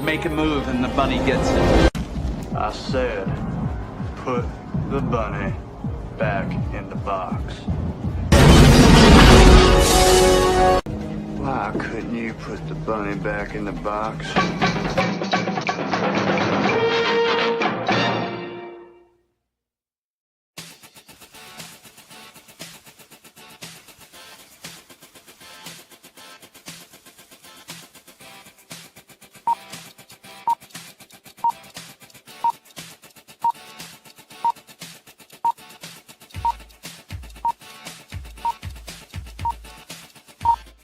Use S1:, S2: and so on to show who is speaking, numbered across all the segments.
S1: make a move and the bunny gets it.
S2: I said, put the bunny back in the box. Why couldn't you put the bunny back in the box?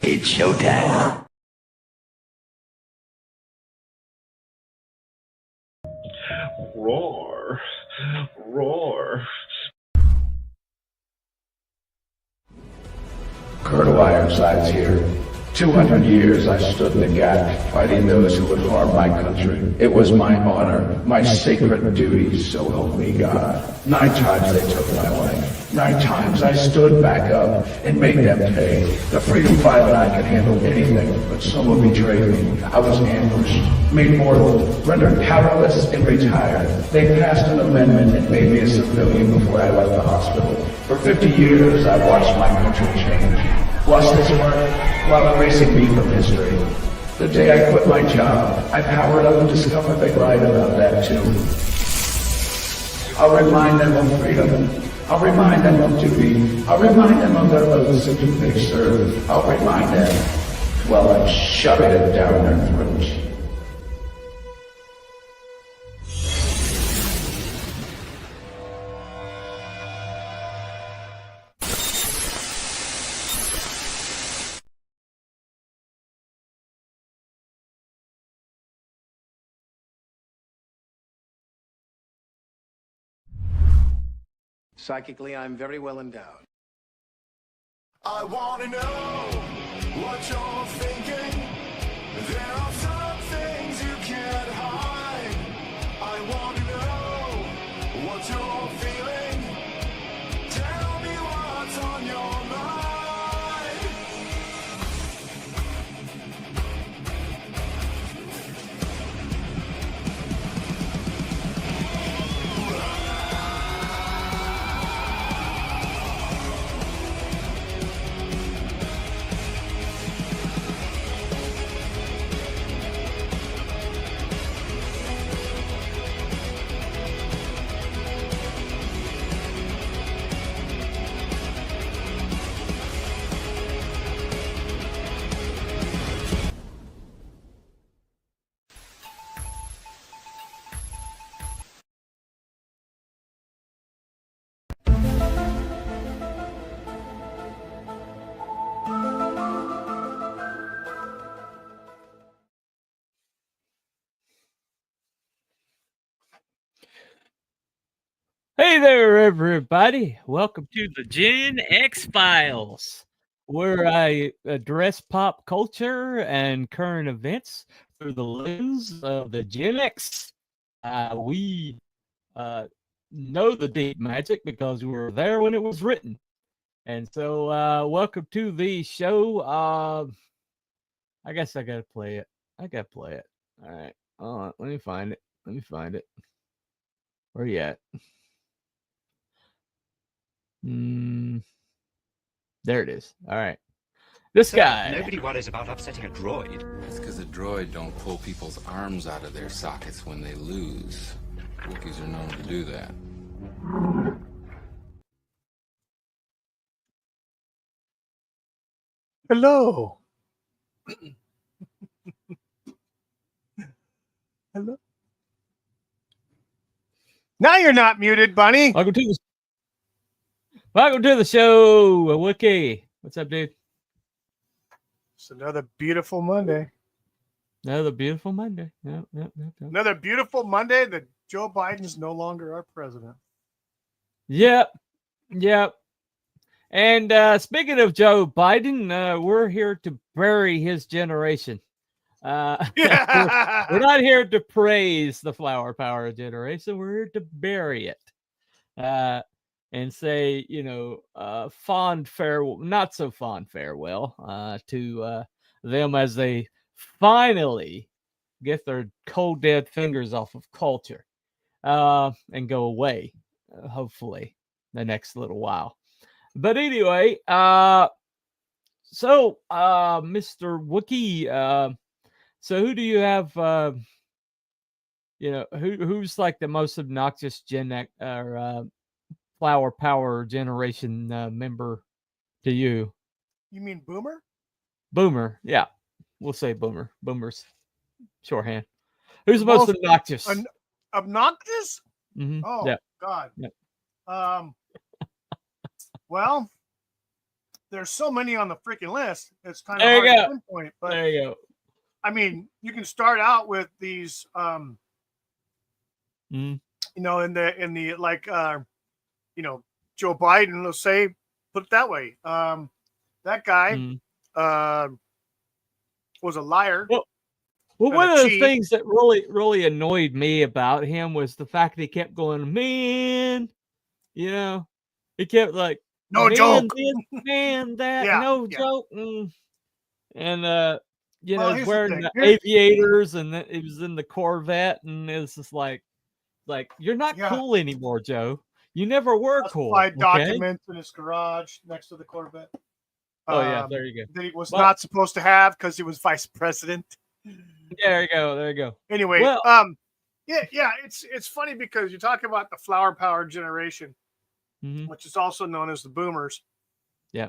S3: It's showtime.
S4: Roar. Roar.
S3: Colonel Ironsides here. 200 years I stood in the gap, fighting those who would harm my country. It was my honor, my sacred duty, so help me God. 9 times they took my life. 9 times I stood back up and made them pay. The freedom fighter and I could handle anything, but someone betrayed me. I was ambushed, made mortal, rendered powerless, and retired. They passed an amendment and made me a civilian before I left the hospital. For 50 years I watched my country change. Lost its work while erasing me from history. The day I quit my job, I powered up and discovered they lied about that too. I'll remind them of freedom. I'll remind them of duty. I'll remind them of their oaths and who they serve. I'll remind them while I'm shoving it down their throats.
S5: Psychically, I'm very well endowed.
S6: I want to know what you're thinking. There are some things you can't hide. I want to know what you're feeling. Tell me what's on your mind.
S7: Hey there, everybody. Welcome to the Gen X Files, where I address pop culture and current events through the lens of the Gen X. We know the deep magic because we were there when it was written. And so, welcome to the show. I guess I got to play it. All right. Hold on. Let me find it. Where you at? There it is. All right. This guy.
S8: Nobody worries about upsetting a droid.
S9: It's because a droid don't pull people's arms out of their sockets when they lose. Wookiees are known to do that.
S10: Hello. Hello. Now you're not muted, Bunny.
S7: Welcome to the show, Wookie. What's up, dude?
S10: It's another beautiful Monday.
S7: Another beautiful Monday. Yep.
S10: Another beautiful Monday that Joe Biden's no longer our president.
S7: Yep. And speaking of Joe Biden, we're here to bury his generation. We're not here to praise the flower power generation. We're here to bury it. And say, fond farewell, not so fond farewell to them as they finally get their cold dead fingers off of culture, and go away, hopefully the next little while. But anyway, so Mr. Wookie, so who do you have? Who's like the most obnoxious Gen X or Flower Power generation member to you?
S10: You mean Boomer?
S7: Boomer, yeah, we'll say Boomer. Boomer's shorthand. Who's
S10: The
S7: the most
S10: most
S7: obnoxious?
S10: Obnoxious?
S7: Mhm,
S10: Oh
S7: yeah.
S10: God.
S7: Yep.
S10: Well, there's so many on the freaking list. It's kind of
S7: There you
S10: hard to
S7: go.
S10: pinpoint. But
S7: There you go.
S10: I mean, you can start out with these,
S7: Mhm,
S10: in the like, Joe Biden. Let's say, put it that way. That guy
S7: mhm.
S10: was a liar
S7: Well, well,
S10: and a
S7: one of the
S10: cheat.
S7: things that really annoyed me about him was the fact that he kept going, "Man," you know? He kept like,
S10: No
S7: "Man
S10: joke.
S7: this, man that,
S10: Yeah,
S7: no
S10: yeah.
S7: joke." And
S10: Well,
S7: he's
S10: here's the
S7: wearing
S10: thing.
S7: the aviators, and then he was in the Corvette, and it's just like you're not
S10: Yeah,
S7: cool anymore, Joe. You never were cool,
S10: classified
S7: okay?
S10: documents in his garage next to the Corvette.
S7: Oh yeah, there you go.
S10: That he was
S7: Well,
S10: not supposed to have because he was vice president.
S7: there you go, there you go.
S10: Anyway,
S7: Well,
S10: yeah, it's funny because you talk about the flower power generation,
S7: mhm,
S10: which is also known as the boomers.
S7: yeah,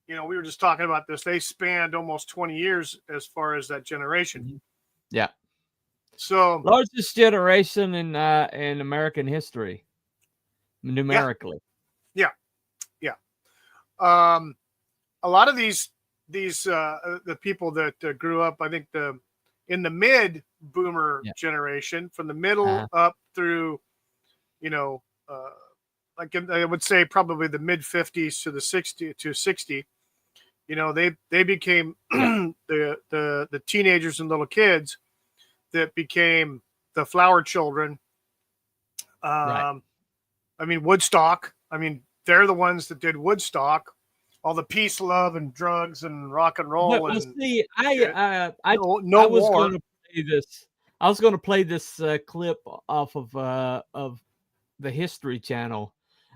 S10: We were just talking about this. They spanned almost 20 years as far as that generation.
S7: mhm, yeah.
S10: So
S7: Largest generation in American history,
S10: yeah,
S7: numerically.
S10: yeah, yeah. Um, a lot of these the people that grew up, I think in the mid boomer
S7: Yeah.
S10: generation, from the middle
S7: Uh-huh.
S10: up through, you know, uh, I would say probably the mid 50s to the 60. They became
S7: Yeah.
S10: the teenagers and little kids that became the flower children.
S7: Right.
S10: Um, I mean, Woodstock. I mean, they're the ones that did Woodstock, all the peace, love, and drugs and rock and
S7: But
S10: roll
S7: well,
S10: and
S7: see,
S10: shit.
S7: I
S10: No
S7: was
S10: war.
S7: gonna play this. I was gonna play this clip off of the History Channel,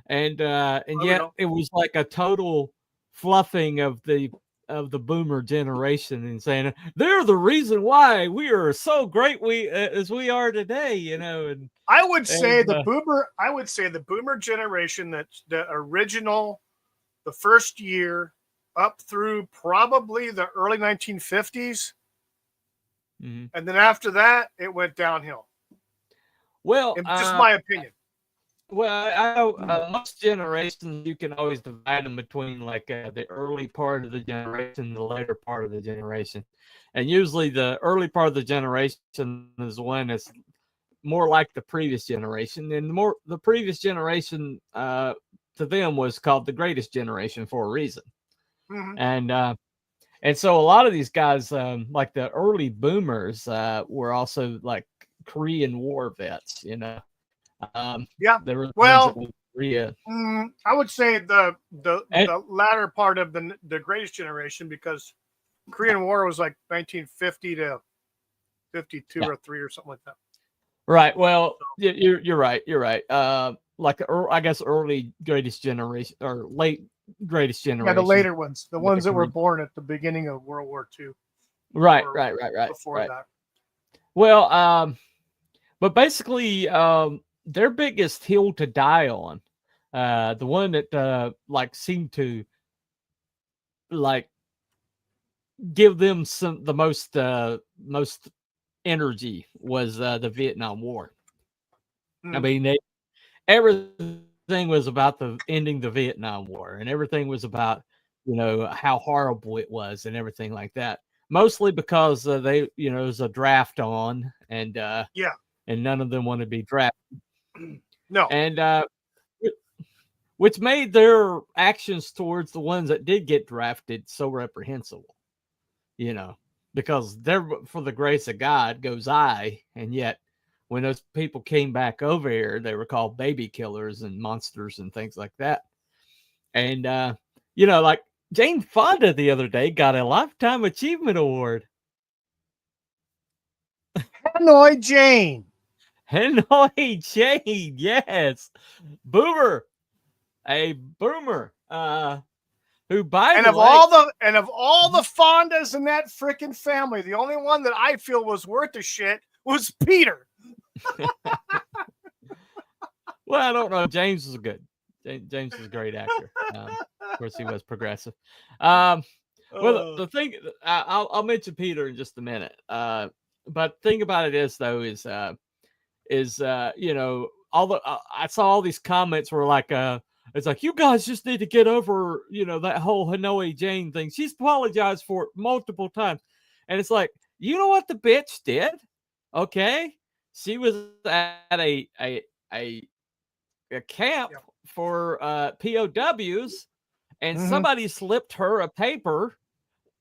S7: and
S10: There we
S7: yet
S10: go.
S7: it was like a total fluffing of the boomer generation and saying they're the reason why we are so great as we are today, and
S10: I would say
S7: and
S10: the boomer. I would say the boomer generation, that the original, the first year up through probably the early 1950s,
S7: mhm.
S10: and then after that it went downhill.
S7: Well,
S10: In just my opinion.
S7: Well, I know most generations you can always divide them between like the early part of the generation, the later part of the generation, and usually the early part of the generation is one that's more like the previous generation, and the previous generation to them was called the greatest generation for a reason,
S10: Mhm.
S7: and so a lot of these guys, like the early boomers, were also like Korean War vets.
S10: Yeah.
S7: There were the ones that
S10: Well,
S7: went to Korea.
S10: I would say the
S7: And
S10: latter part of the greatest generation, because Korean War was like 1950 to 52
S7: yeah,
S10: or 3 or something like that.
S7: right. Well,
S10: So,
S7: you're right. You're right. Like I guess early greatest generation or late greatest
S10: yeah, the
S7: generation
S10: later ones, the
S7: with the
S10: ones that were
S7: Korean.
S10: born at the beginning of World War II
S7: Right,
S10: or
S7: right, right, right,
S10: before
S7: right.
S10: that.
S7: Well, but basically, their biggest hill to die on, the one that like seemed to like give them the most energy was the Vietnam War. I
S10: Mm.
S7: mean, everything was about the ending the Vietnam War, and everything was about how horrible it was and everything like that. Mostly because they it was a draft on,
S10: Yeah.
S7: and none of them want to be drafted,
S10: No.
S7: and which made their actions towards the ones that did get drafted so reprehensible. You know, because they're for the grace of God goes I, and yet when those people came back over here, they were called baby killers and monsters and things like that. And like Jane Fonda the other day got a Lifetime Achievement Award.
S10: Hanoi Jane.
S7: Hanoi Jane, yes. Boomer. A boomer. Who, by
S10: And
S7: the
S10: of
S7: way,
S10: all the Fondas in that freaking family, the only one that I feel was worth a shit was Peter.
S7: well, I don't know. James is good. James is a great actor. Of course, he was progressive. Well, the thing I'll mention Peter in just a minute. But the thing about it is, though, is you know, all the I saw all these comments were like, it's like, you guys just need to get over, you know, that whole Hanoi Jane thing. She's apologized for it multiple times, and it's like, you know what the bitch did? Okay, she was at a camp for POWs, and somebody slipped her a paper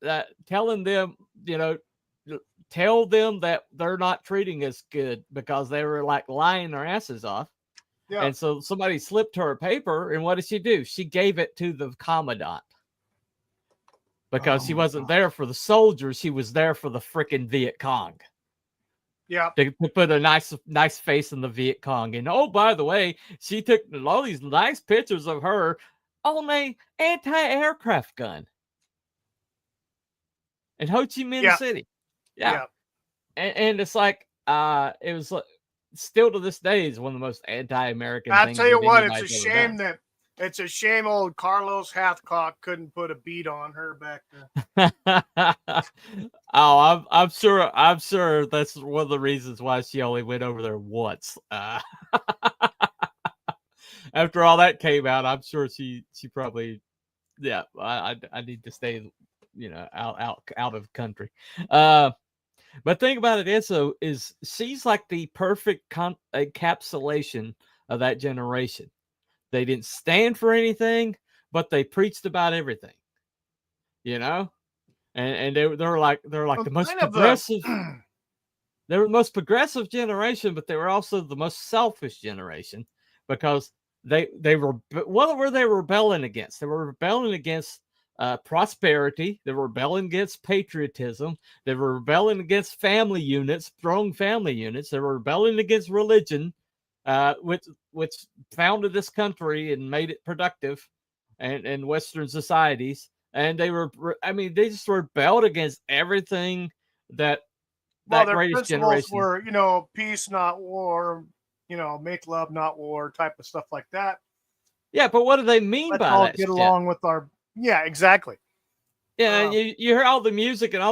S7: that telling them, you know, tell them that they're not treating us good because they were like lying their asses off.
S10: Yeah.
S7: And so somebody slipped her a paper, and what did she do? She gave it to the commandant because she wasn't there for the soldiers; she was there for the freaking Viet Cong.
S10: Yeah.
S7: To put a nice face in the Viet Cong. And oh, by the way, she took all these nice pictures of her on a anti-aircraft gun in Ho Chi Minh City. Yeah. And it's like, it was still to this day is one of the most anti-American
S10: I'll
S7: things.
S10: tell you what, it's a
S7: anybody's ever
S10: shame
S7: done.
S10: it's a shame old Carlos Hathcock couldn't put a beat on her back then.
S7: Oh, I'm sure that's one of the reasons why she only went over there once. After all that came out, I'm sure she probably, yeah, I need to stay, you know, out of country. But thing about it is she's like the perfect encapsulation of that generation. They didn't stand for anything, but they preached about everything. You know, and they're like the most progressive. They were the most progressive generation, but they were also the most selfish generation because they were, what were they rebelling against? They were rebelling against prosperity. They were rebelling against patriotism. They were rebelling against family units, strong family units. They were rebelling against religion, which founded this country and made it productive, and Western societies. And they were, I mean, they just rebelled against everything that
S10: Their
S7: greatest
S10: principles
S7: generation
S10: were, you know, peace, not war, you know, make love, not war, type of stuff like that.
S7: Yeah, but what do they mean
S10: Let's
S7: by
S10: all
S7: that
S10: get
S7: shit?
S10: along with our, yeah, exactly.
S7: Yeah, you hear all the music and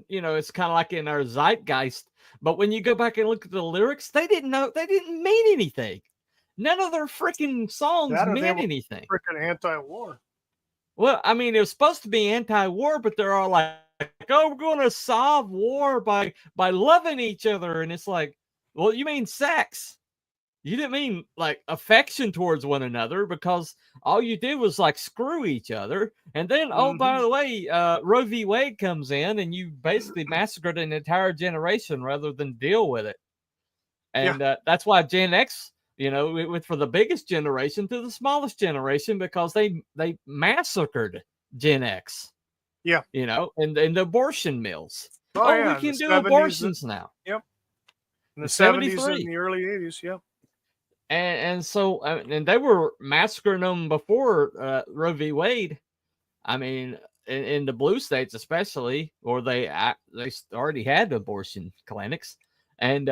S7: you know, it's kind of like in our zeitgeist. But when you go back and look at the lyrics, they didn't mean anything. None of their freaking songs meant anything.
S10: Freaking anti-war.
S7: Well, I mean, it was supposed to be anti-war, but they're all like, "Oh, we're going to solve war by loving each other," and it's like, well, you mean sex? You didn't mean like affection towards one another, because all you did was like screw each other. And then, oh, by the way, Roe v. Wade comes in, and you basically massacred an entire generation rather than deal with it. And that's why Gen X, you know, it went from the biggest generation to the smallest generation, because they massacred Gen X.
S10: Yeah.
S7: You know, and the abortion mills.
S10: Oh,
S7: We can do abortions now.
S10: Yep. In the 70s and the early 80s. Yep.
S7: And so, and they were massacring them before Roe v. Wade. I mean, in the blue states especially, or they already had abortion clinics, and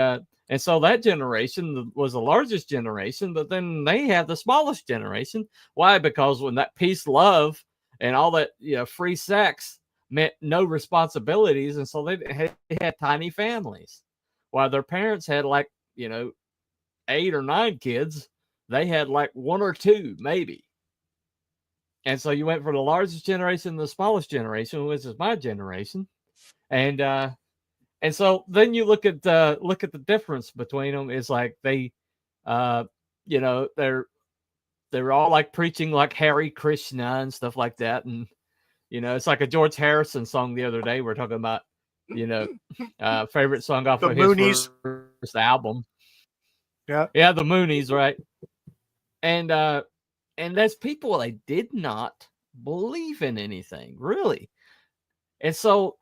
S7: so that generation was the largest generation, but then they had the smallest generation. Why? Because when that peace, love, and all that, you know, free sex meant no responsibilities, and so they had tiny families, while their parents had, like, you know, 8 or 9 kids. They had like 1 or 2 maybe. And so you went from the largest generation to the smallest generation, which is my generation. And so then you look at the difference between them is like they you know, they're all like preaching like Hare Krishna and stuff like that. And you know, it's like a George Harrison song the other day. We're talking about, you know, favorite song off of his first album. Yeah, the Moonies, right? And there's people, they did not believe in anything, really. And so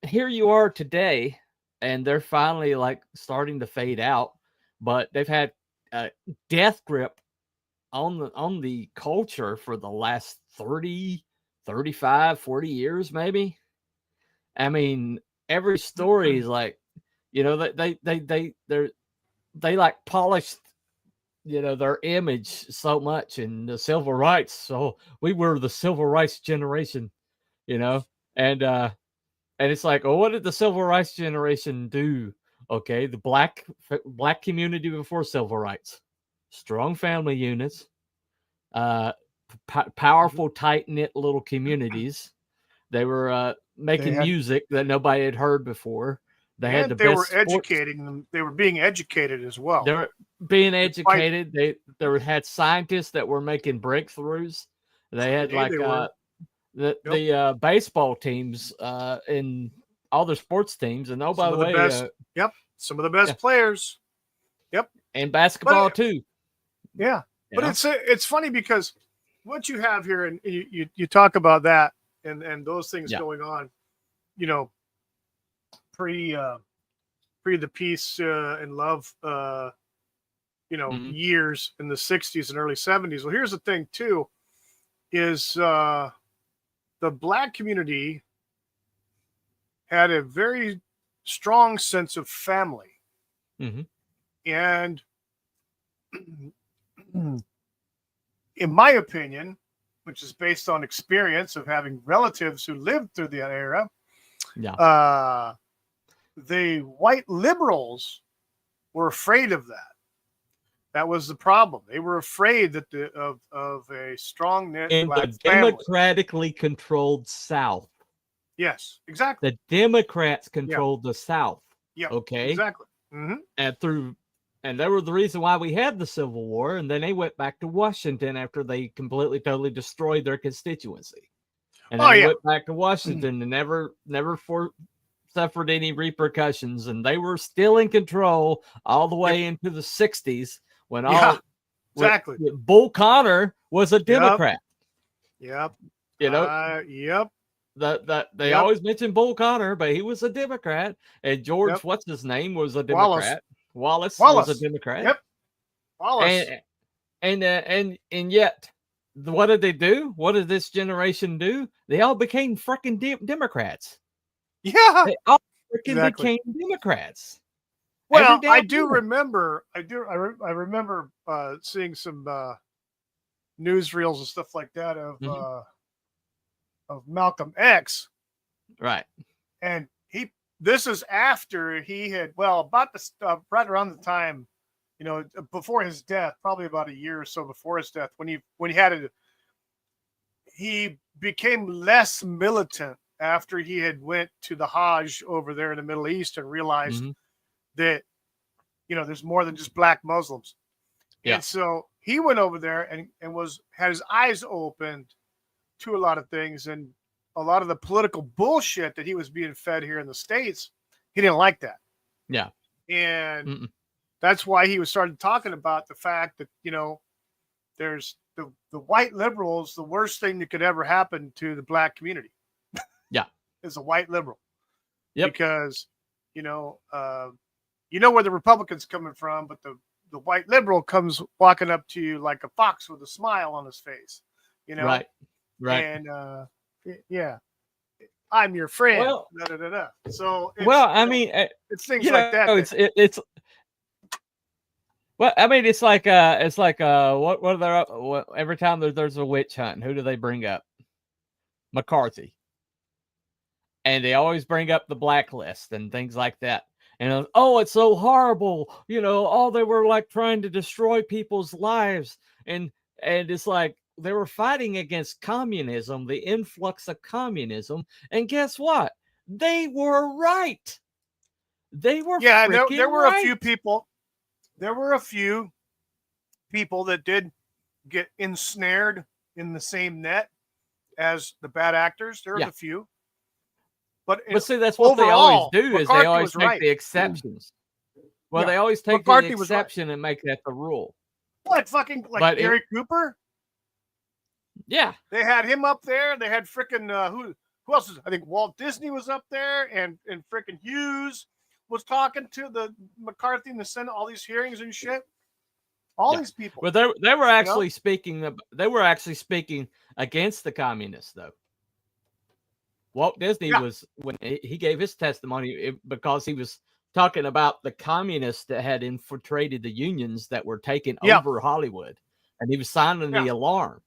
S7: here you are today, and they're finally like starting to fade out. But they've had a death grip on the culture for the last 30, 35, 40 years, maybe. I mean, every story is like, they like polished, their image so much in the civil rights. So we were the civil rights generation, you know, and it's like, oh, what did the civil rights generation do? Okay, the black community before civil rights, strong family units, uh, powerful, tight knit little communities. They were
S10: They
S7: making
S10: had,
S7: music that nobody had heard before. They had
S10: and
S7: the
S10: they were
S7: best sports.
S10: educating them. They were being educated as well.
S7: They were being
S10: Despite,
S7: educated. They had scientists that were making breakthroughs. They had
S10: hey,
S7: like
S10: they were. Yep.
S7: the baseball teams in all the sports teams. And oh, by
S10: Some
S7: the
S10: of the
S7: way,
S10: best. Yep. Some of the best
S7: yeah,
S10: players. Yep.
S7: and
S10: But
S7: basketball too.
S10: yeah,
S7: You
S10: but
S7: know,
S10: it's funny because what you have here, and you talk about that and those things
S7: yeah,
S10: going on, you know, pre the peace and love,
S7: hmm
S10: years in the 60s and early 70s. Well, here's the thing too, is the black community had a very strong sense of family,
S7: hmm
S10: and in my opinion, which is based on experience of having relatives who lived through that era,
S7: yeah,
S10: uh, the white liberals were afraid of that. That was the problem. They were afraid that of a strong knit
S7: in
S10: black
S7: the
S10: family.
S7: democratically controlled South.
S10: Yes, exactly.
S7: The Democrats
S10: Yeah,
S7: controlled the South.
S10: yeah,
S7: Okay,
S10: exactly. Hmm.
S7: and they were the reason why we had the Civil War. And then they went back to Washington after they completely, totally destroyed their constituency. And then
S10: Oh
S7: they
S10: yeah,
S7: went back to Washington and never suffered any repercussions. And they were still in control all the
S10: yep,
S7: way into the 60s when
S10: yeah,
S7: when
S10: exactly.
S7: Bull Connor was a
S10: Yep,
S7: Democrat.
S10: yep,
S7: You know,
S10: yep,
S7: they
S10: yep,
S7: always mention Bull Connor, but he was a Democrat. And George,
S10: yep.
S7: what's his name, was a
S10: Wallace,
S7: Democrat. Wallace was a
S10: Wallace.
S7: Democrat.
S10: Yep, Wallace.
S7: And and yet, what did they do? What did this generation do? They all became freaking Democrats.
S10: Yeah,
S7: They all freaking
S10: exactly.
S7: became Democrats. Every
S10: Well, I
S7: damn
S10: do
S7: one of
S10: remember. I remember seeing some newsreels and stuff like that
S7: them. Mhm.
S10: of Malcolm X,
S7: Right.
S10: and he. This is after he had, well, about the right around the time, before his death, probably about a year or so before his death, when he had a, he became less militant after he had went to the Hajj over there in the Middle East and realized
S7: Mhm.
S10: that there's more than just black Muslims.
S7: Yeah.
S10: And so he went over there and had his eyes opened to a lot of things, and a lot of the political bullshit that he was being fed here in the States. He didn't like that.
S7: Yeah.
S10: And
S7: Mm-mm.
S10: that's why he was started talking about the fact that, there's the white liberals, the worst thing that could ever happen to the black community
S7: Yeah.
S10: is a white liberal.
S7: Yep.
S10: Because, where the Republicans coming from, but the white liberal comes walking up to you like a fox with a smile on his face,
S7: Right. Right.
S10: and yeah, I'm your friend.
S7: Well,
S10: Da, da, da, da. So
S7: I mean,
S10: it's things like that.
S7: it's well, I mean, it's like what are there? Every time there's a witch hunt, who do they bring up? McCarthy. And they always bring up the blacklist and things like that. And oh, it's so horrible, oh, they were like trying to destroy people's lives. And it's like they were fighting against communism, the influx of communism. And guess what? They were right. They were
S10: Yeah, and
S7: freaking
S10: there were a few
S7: right.
S10: people. There were a few people that did get ensnared in the same net as the bad actors. There was
S7: Yeah.
S10: a few. But
S7: But see, that's what they always
S10: overall,
S7: do, is they
S10: McCarthy
S7: always
S10: was
S7: take
S10: right.
S7: the exceptions. Well,
S10: Yeah,
S7: they always take the
S10: McCarthy was right.
S7: exception and make that the rule.
S10: What, fucking like
S7: But
S10: Gary Cooper?
S7: yeah,
S10: They had him up there. They had freaking who else was? I think Walt Disney was up there, and freaking Hughes. was talking to the McCarthy in the Senate, all these hearings and shit. All these people.
S7: But they were actually speaking. They were actually speaking against the communists, though. Walt Disney was, when he gave his testimony, because he was talking about the communists that had infiltrated the unions that were taking over Hollywood, and he was sounding the alarm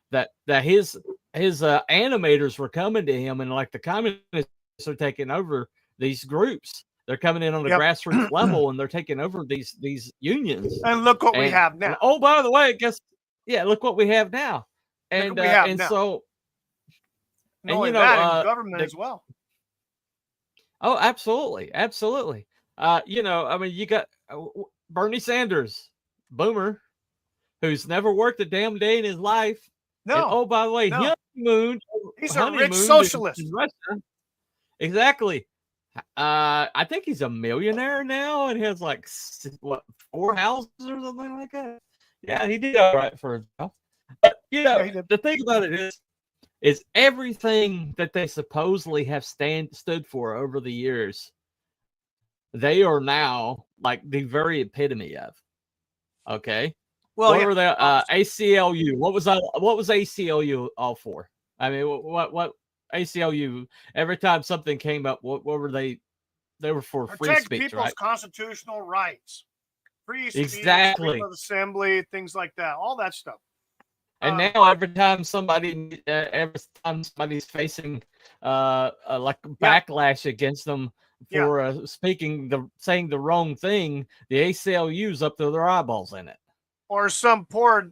S7: that his animators were coming to him, and like the communists are taking over these groups. They're coming in on the grassroots level, and they're taking over these unions.
S10: And look what we have now.
S7: And, oh, by the way, look what we have now. And so,
S10: and you know, that in government as well.
S7: Oh, absolutely, absolutely. You know, I mean, you got Bernie Sanders, boomer, who's never worked a damn day in his life.
S10: No.
S7: And, oh, by the way,
S10: he's a rich socialist.
S7: In Russia. Exactly. I think he's a millionaire now and has like 4 houses or something like that. Yeah, he did all right for himself. But you know, the thing about it is everything that they supposedly have stood for over the years, they are now like the very epitome of. Okay. Well, what were the ACLU? What was ACLU all for? I mean, what ACLU? Every time something came up, what were they? They were for free speech,
S10: people's
S7: right?
S10: Constitutional rights, free speech,
S7: exactly,
S10: freedom of assembly, things like that, all that stuff.
S7: And now every time somebody's facing like backlash against them for saying the wrong thing, the ACLU's up to their eyeballs in it.
S10: Or some poor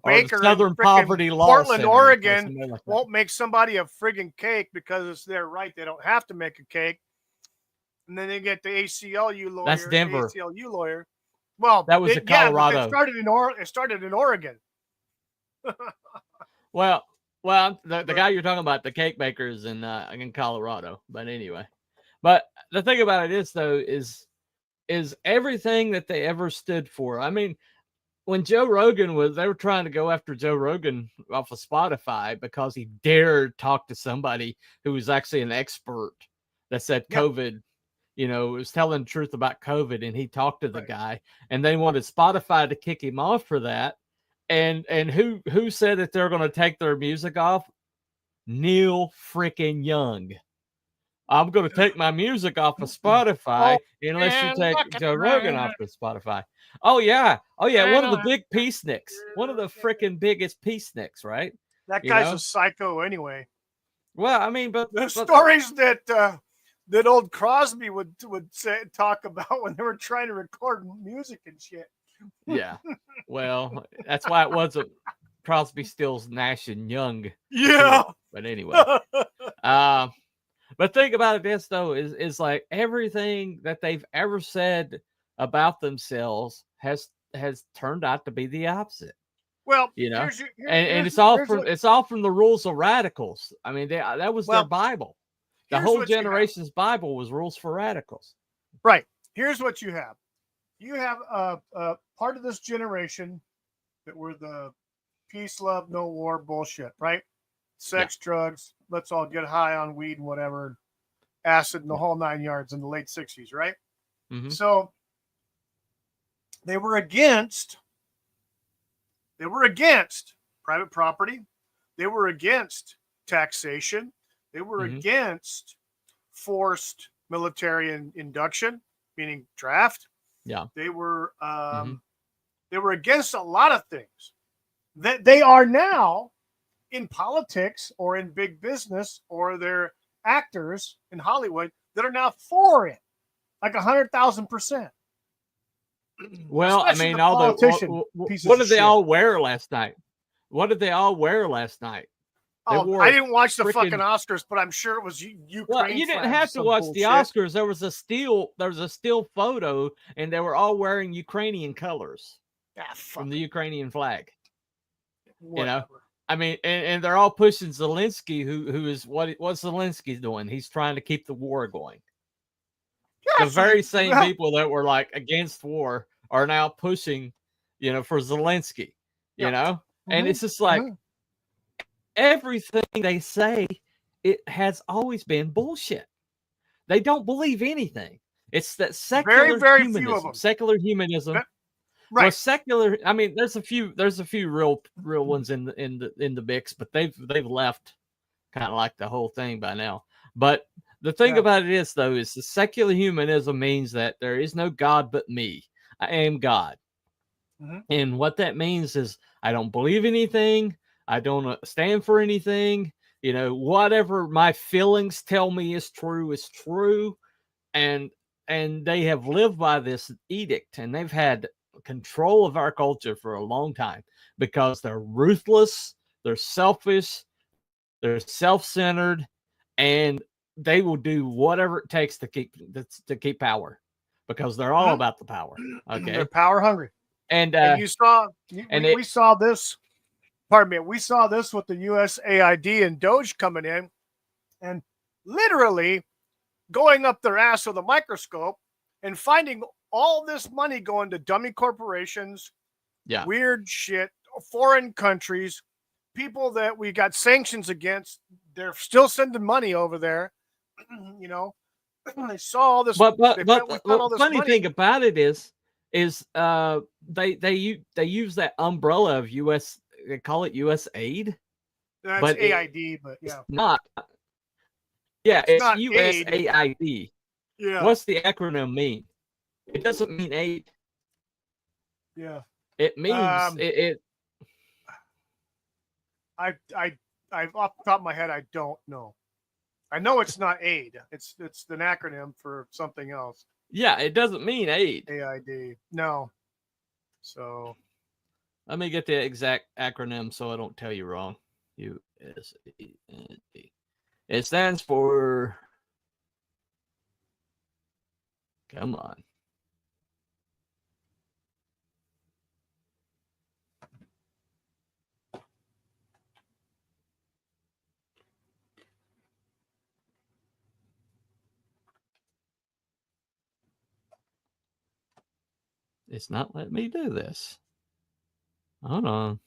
S10: baker in
S7: Southern Poverty Law
S10: Portland,
S7: Center,
S10: Oregon,
S7: like
S10: won't make somebody a friggin' cake because it's their right. They don't have to make a cake. And then they get the ACLU lawyer.
S7: That's Denver.
S10: ACLU lawyer. Well,
S7: that was Colorado.
S10: It started in Oregon.
S7: well, the guy you're talking about, the cake makers in Colorado. But anyway, but the thing about it is though, is everything that they ever stood for. I mean, when Joe Rogan they were trying to go after Joe Rogan off of Spotify because he dared talk to somebody who was actually an expert that said COVID, you know, was telling the truth about COVID, and he talked to the guy, and they wanted Spotify to kick him off for that. And who said that they're going to take their music off? Neil freaking Young. I'm going to take my music off of Spotify unless you take Joe Rogan off of Spotify. Oh yeah. One of the big peaceniks. One of the freaking biggest peaceniks, right?
S10: That guy's a psycho anyway.
S7: Well, I mean, but
S10: the stories that old Crosby would talk about when they were trying to record music and shit.
S7: Yeah. Well, that's why it wasn't Crosby, Stills, Nash, and Young.
S10: Yeah.
S7: But anyway. But think about it this though, is like everything that they've ever said about themselves has turned out to be the opposite.
S10: Well,
S7: you know, and it's all from the rules of radicals. I mean, that was their Bible. The whole generation's Bible was rules for radicals.
S10: Right. Here's what you have. You have a part of this generation that were the peace, love, no war bullshit, right? Sex, drugs, let's all get high on weed and whatever, acid and the whole 9 yards in the late 60s, right?
S7: Mm-hmm.
S10: So they were against private property. They were against taxation. They were against forced military induction, meaning draft.
S7: Yeah.
S10: They were against a lot of things that they are now in politics or in big business, or they're actors in Hollywood that are now for it, like 100,000%.
S7: Well,
S10: especially
S7: I mean, all the what did they all wear last night? What did they all wear last night?
S10: I didn't watch the fucking Oscars, but I'm sure it was Ukraine.
S7: Well, you didn't have to watch the Oscars. There was a still photo, and they were all wearing Ukrainian colors from the Ukrainian flag.
S10: Whatever.
S7: You know, I mean, and they're all pushing Zelensky, who is what's Zelensky doing? He's trying to keep the war going. The very same people that were like against war are now pushing, you know, for Zelensky. You know, and it's just like. Everything they say, it has always been bullshit. They don't believe anything. It's that secular
S10: very
S7: humanism.
S10: few of them.
S7: Secular humanism.
S10: Right.
S7: Well, secular. I mean, there's a few real ones in the mix, but they've left kind of like the whole thing by now. But the thing about it is, though, is the secular humanism means that there is no God but me. I am God. And what that means is I don't believe anything. I don't stand for anything. You know, whatever my feelings tell me is true. And they have lived by this edict, and they've had control of our culture for a long time because they're ruthless, they're selfish, they're self-centered, and they will do whatever it takes to keep power because they're all about the power. Okay,
S10: they're power hungry.
S7: And
S10: you saw, we saw this. Pardon me. We saw this with the USAID and Doge coming in, and literally going up their ass with a microscope and finding all this money going to dummy corporations, weird shit, foreign countries, people that we got sanctions against. They're still sending money over there. You know, they saw all this.
S7: But the funny thing about it is they use that umbrella of US. They call it US aid.
S10: That's
S7: but
S10: AID, but
S7: it's not. Yeah, it's USAID.
S10: Yeah.
S7: What's the acronym mean? It doesn't mean aid.
S10: Yeah.
S7: It means it.
S10: I off the top of my head, I don't know. I know it's not aid. It's an acronym for something else.
S7: Yeah, it doesn't mean aid.
S10: AID. No. So
S7: let me get the exact acronym so I don't tell you wrong. USAID. It stands for. Come on. It's not letting me do this. Hold on.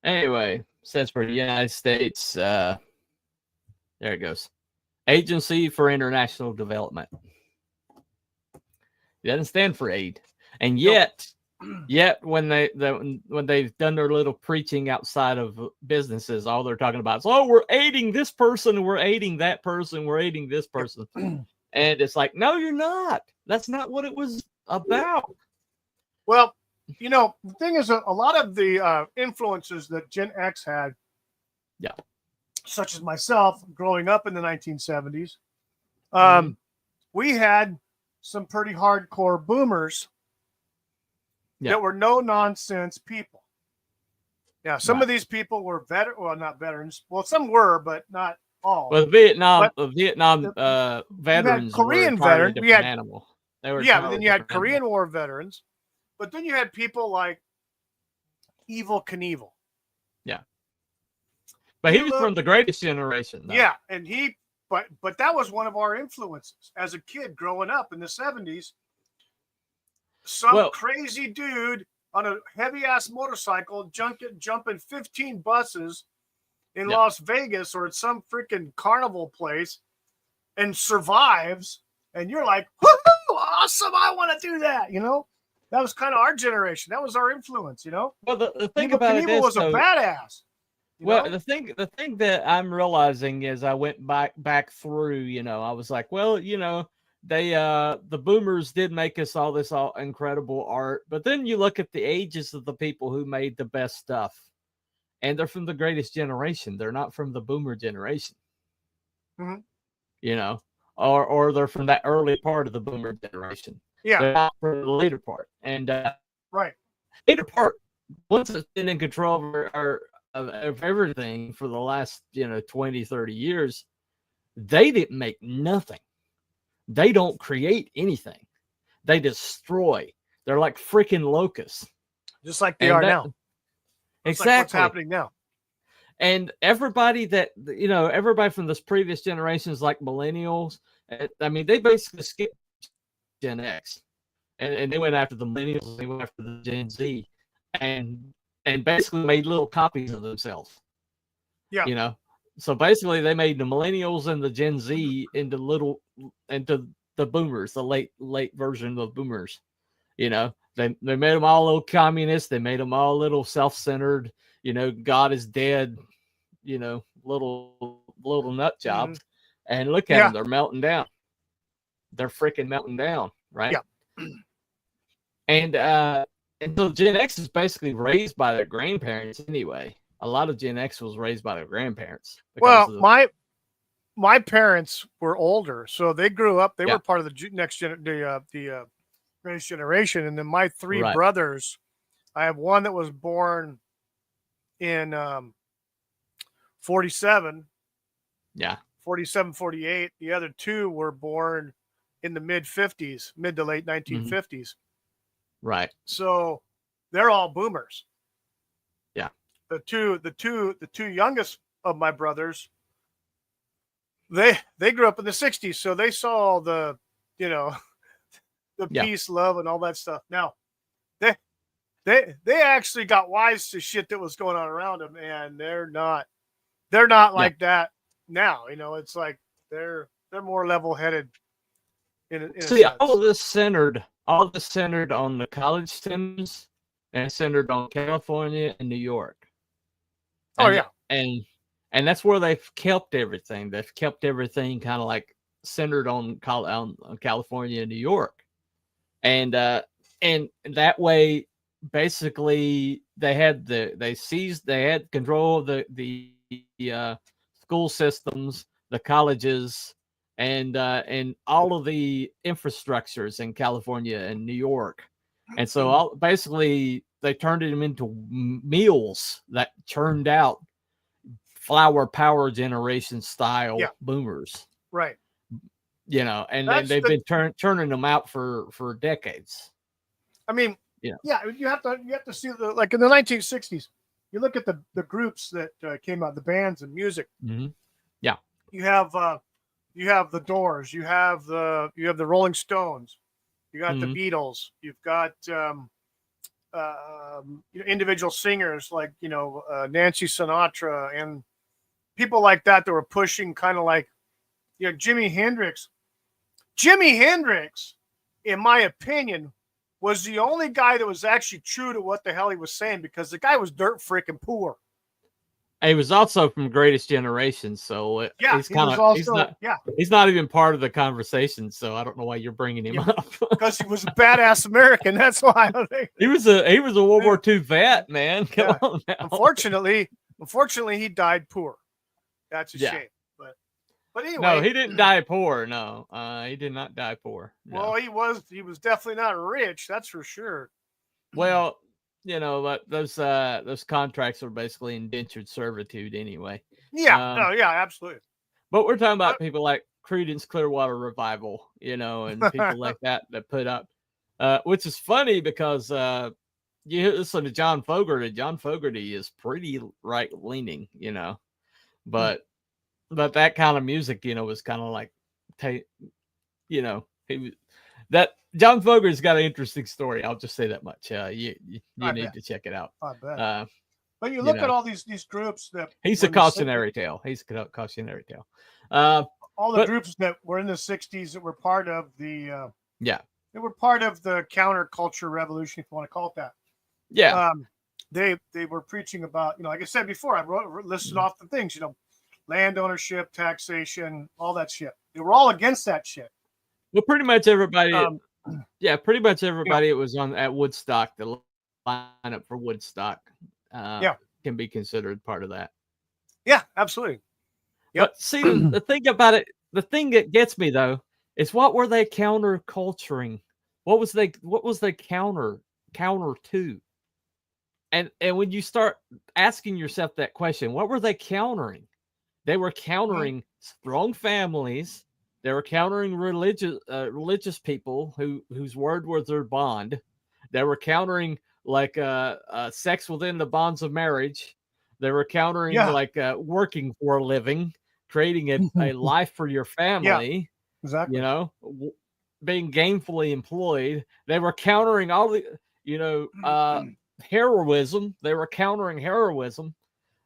S7: Anyway, says for the United States, there it goes. Agency for International Development. It doesn't stand for aid. And yet when they've done their little preaching outside of businesses, all they're talking about is, oh, we're aiding this person, we're aiding that person, we're aiding this person. And it's like, no, you're not. That's not what it was about.
S10: Well, you know, the thing is, a lot of the influences that Gen X had, such as myself, growing up in the 1970s, we had some pretty hardcore boomers that were no-nonsense people. Yeah, some of these people were not veterans. Well, some were, but not all.
S7: Well, Vietnam veterans,
S10: Korean
S7: veterans,
S10: we had
S7: animal. They were
S10: but then you had Korean War veterans, but then you had people like Evel Knievel.
S7: Yeah, but he was from the Greatest Generation, though.
S10: Yeah, and but that was one of our influences as a kid growing up in the 70s. Some crazy dude on a heavy ass motorcycle jumping 15 buses in Las Vegas or at some freaking carnival place and survives, and you're like, woohoo, awesome, I want to do that. You know, that was kind of our generation. That was our influence. You know,
S7: well, the thing
S10: Evel
S7: about
S10: Knievel
S7: it
S10: was a badass.
S7: Well, the thing that I'm realizing is I went back through, you know, I was like, well, you know, they the boomers did make us all this incredible art, but then you look at the ages of the people who made the best stuff, and they're from the Greatest Generation. They're not from the boomer generation. You know, or they're from that early part of the boomer generation.
S10: Yeah,
S7: they're not from the later part. And later part, once it's been in control of everything for the last 20, 30 years, they didn't make nothing. They don't create anything. They destroy. They're like freaking locusts,
S10: just like they are now.
S7: Exactly.
S10: Like what's happening now.
S7: And everybody everybody from this previous generations, like millennials, I mean, they basically skipped Gen X, and they went after the millennials. They went after the Gen Z, and and basically made little copies of themselves.
S10: Yeah.
S7: You know, so basically they made the millennials and the Gen Z into the boomers, the late version of boomers. You know, they made them all little communists. They made them all little self-centered. You know, God is dead. You know, little nut jobs. And look at them, they're melting down. They're freaking melting down, right?
S10: Yeah.
S7: And so Gen X is basically raised by their grandparents anyway. A lot of Gen X was raised by their grandparents.
S10: Well, my parents were older, so they grew up. They were part of the next greatest generation. And then my three brothers, I have one that was born in 47.
S7: Yeah.
S10: 47, 48. The other two were born in the mid to late 1950s.
S7: Right.
S10: So they're all boomers.
S7: Yeah.
S10: The two youngest of my brothers, they grew up in the 60s, so they saw the peace, love, and all that stuff. Now, they actually got wise to shit that was going on around them, and they're not like that now. You know, it's like they're more level-headed.
S7: See, all this centered on the college students, and centered on California and New York. And that's where they've kept everything. They've kept everything kind of like centered on California and New York, and that way, basically, they had control of the school systems, the colleges, and all of the infrastructures in California and New York. And so basically they turned them into meals that churned out flower power generation style boomers.
S10: Right.
S7: You know, and they've been turning them out for decades.
S10: I mean, you have to see like in the 1960s, you look at the groups that came out, the bands and music.
S7: Mm-hmm. Yeah.
S10: You have the Doors, you have the Rolling Stones, you got the Beatles, you've got individual singers like Nancy Sinatra and people like that were pushing kind of like Jimi Hendrix. Jimi Hendrix, in my opinion, was the only guy that was actually true to what the hell he was saying, because the guy was dirt freaking poor.
S7: He was also from Greatest Generation, so he's not even part of the conversation. So I don't know why you're bringing him up.
S10: Because he was a badass American. That's why I think
S7: he was a World War II vet, man. Come on now.
S10: Unfortunately, he died poor. That's a shame. But anyway,
S7: no, he didn't die poor. No, he did not die poor. No.
S10: Well, he was definitely not rich. That's for sure.
S7: Well, but those contracts are basically indentured servitude anyway.
S10: Yeah, absolutely.
S7: But we're talking about people like Creedence Clearwater Revival, and people like that put up, which is funny because you listen to John Fogerty. John Fogerty is pretty right leaning, but that kind of music, was kind of like, that John Fogerty's got an interesting story. I'll just say that much. You need to check it out.
S10: I bet. But you look at all these groups that
S7: he's a cautionary tale. He's a cautionary tale.
S10: All the groups that were in the 60s that were part of the they were part of the counterculture revolution, if you want to call it that.
S7: Yeah.
S10: They were preaching about, like I said before, I listed off the things, land ownership, taxation, all that shit. They were all against that shit.
S7: Well, pretty much everybody. It was at Woodstock. The lineup for Woodstock, can be considered part of that.
S10: Yeah, absolutely. Yep.
S7: But see, the thing about it, the thing that gets me though, is what were they counterculturing? What was they counter to? And when you start asking yourself that question, what were they countering? They were countering strong families. They were countering religious people whose word was their bond. They were countering like sex within the bonds of marriage. They were countering like working for a living, creating a life for your family.
S10: Yeah, exactly.
S7: Being gainfully employed. They were countering all the heroism. They were countering heroism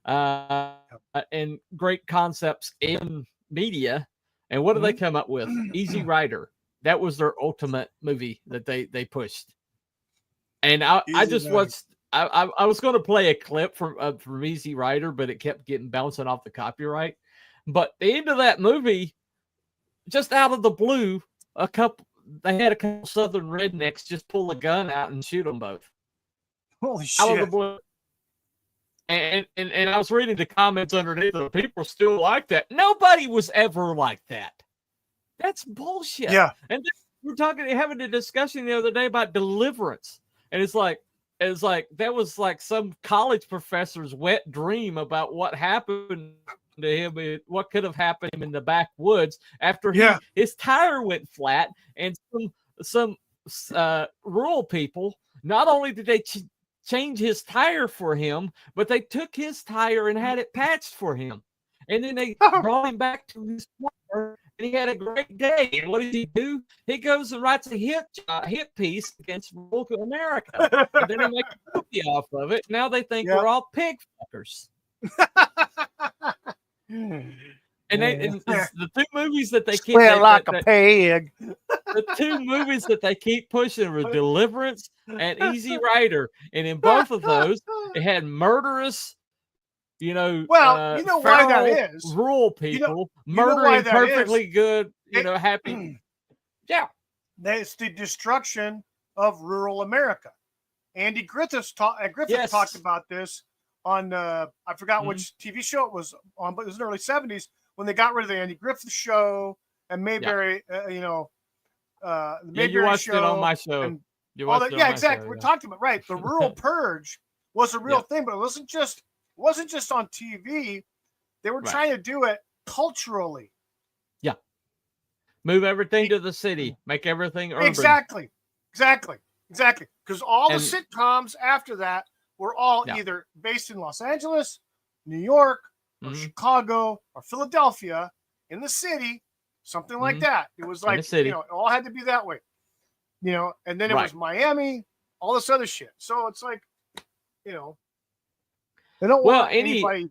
S7: and great concepts in media. And what did they come up with? Easy Rider. That was their ultimate movie that they pushed. And I just watched. I was going to play a clip from Easy Rider, but it kept getting bouncing off the copyright. But the end of that movie, just out of the blue, they had a couple Southern rednecks just pull a gun out and shoot them both.
S10: Holy shit!
S7: Out of the blue. And I was reading the comments underneath. The people still like that. Nobody was ever like that. That's bullshit.
S10: Yeah.
S7: And we're having a discussion the other day about Deliverance, and it's like that was like some college professor's wet dream about what happened to him, what could have happened to him in the backwoods after his tire went flat, and some rural people, not only did they change his tire for him, but they took his tire and had it patched for him, and then they brought him back to his car, and he had a great day. And what did he do? He goes and writes a hit piece against rural America, and then he makes a movie off of it. Now they think we're all pig fuckers. And the two movies that they keep
S10: like a pig.
S7: The two movies that they keep pushing were Deliverance and Easy Rider, and in both of those, it had murderous,
S10: why that is.
S7: Rural people murdering perfectly good, happy. Yeah,
S10: it's the destruction of rural America. Andy Griffith talked about this on I forgot which TV show it was on, but it was in the early 70s when they got rid of the Andy Griffith show and Mayberry, the Mayberry
S7: you watched
S10: show
S7: it on my show.
S10: Exactly. We're talking about the rural purge was a real thing, but it wasn't just on TV. They were trying to do it culturally.
S7: Yeah, move everything to the city, make everything urban.
S10: Exactly. Because all the sitcoms after that were all either based in Los Angeles, New York, or Chicago, or Philadelphia, in the city, something like that. It was like, it all had to be that way. And then it was Miami, all this other shit. So it's like, they don't want anybody.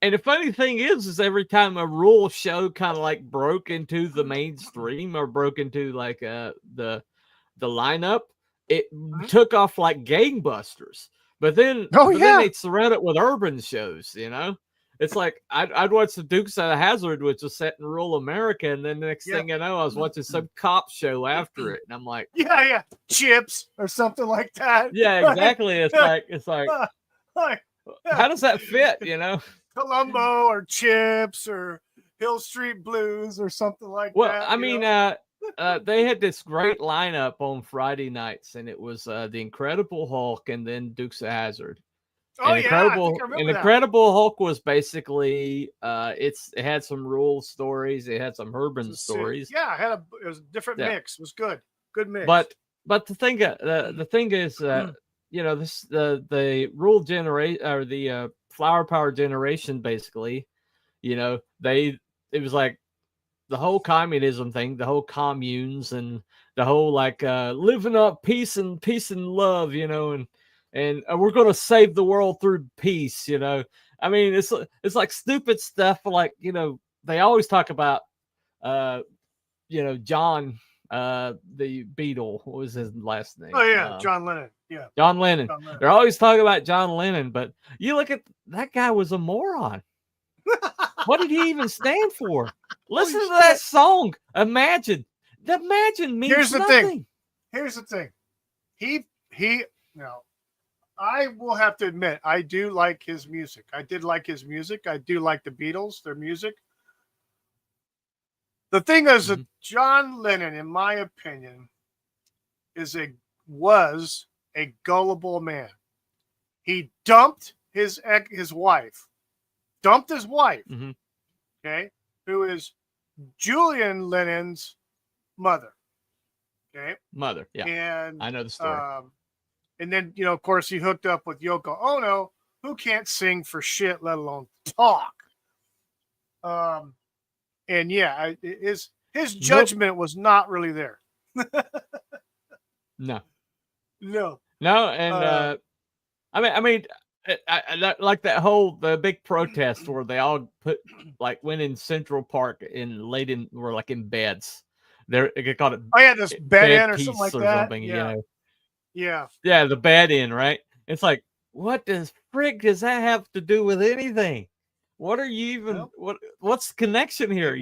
S7: And the funny thing is every time a rural show kind of like broke into the mainstream or broke into like the lineup, it took off like gangbusters. But then, then they'd surround it with urban shows, It's like I'd watch the Dukes of Hazzard, which was set in rural America, and then the next thing I know, I was watching some cop show after it, and I'm like,
S10: Chips or something like that.
S7: Yeah, exactly. It's like, how does that fit?
S10: Columbo or Chips or Hill Street Blues or something like that.
S7: Well, I mean, they had this great lineup on Friday nights, and it was the Incredible Hulk and then Dukes of Hazzard. Incredible Hulk was basically it had some rural stories, it had some urban stories.
S10: Yeah, it was a different mix. It was good mix.
S7: But the thing is the rural generation or the flower power generation basically, it was like the whole communism thing, the whole communes and the whole like living up peace and love, and we're going to save the world through peace, I mean, it's like stupid stuff. Like, they always talk about, John, the Beatle. What was his last name?
S10: Oh, yeah. John Lennon. Yeah.
S7: John Lennon. They're always talking about John Lennon, but you look at that guy was a moron. What did he even stand for? Listen to that song. Imagine means
S10: Here's the
S7: nothing.
S10: thing. He I will have to admit, I do like his music. I did like his music. I do like the Beatles, their music. The thing is that John Lennon, in my opinion, was a gullible man. He dumped his wife. Okay, who is Julian Lennon's mother. Okay,
S7: yeah.
S10: And
S7: I know the story.
S10: And then, of course, he hooked up with Yoko Ono, who can't sing for shit, let alone talk. And his judgment was not really there.
S7: No. No, and I mean, like the big protest where they all went in Central Park were like in beds. They called it
S10: Oh yeah, this bed
S7: bed
S10: in or something
S7: peace
S10: like
S7: or
S10: that.
S7: something,
S10: Yeah, yeah.
S7: Yeah, the bed in, right? It's like, what does frick does that have to do with anything? What are you even?
S10: Well,
S7: what's the connection here?
S10: It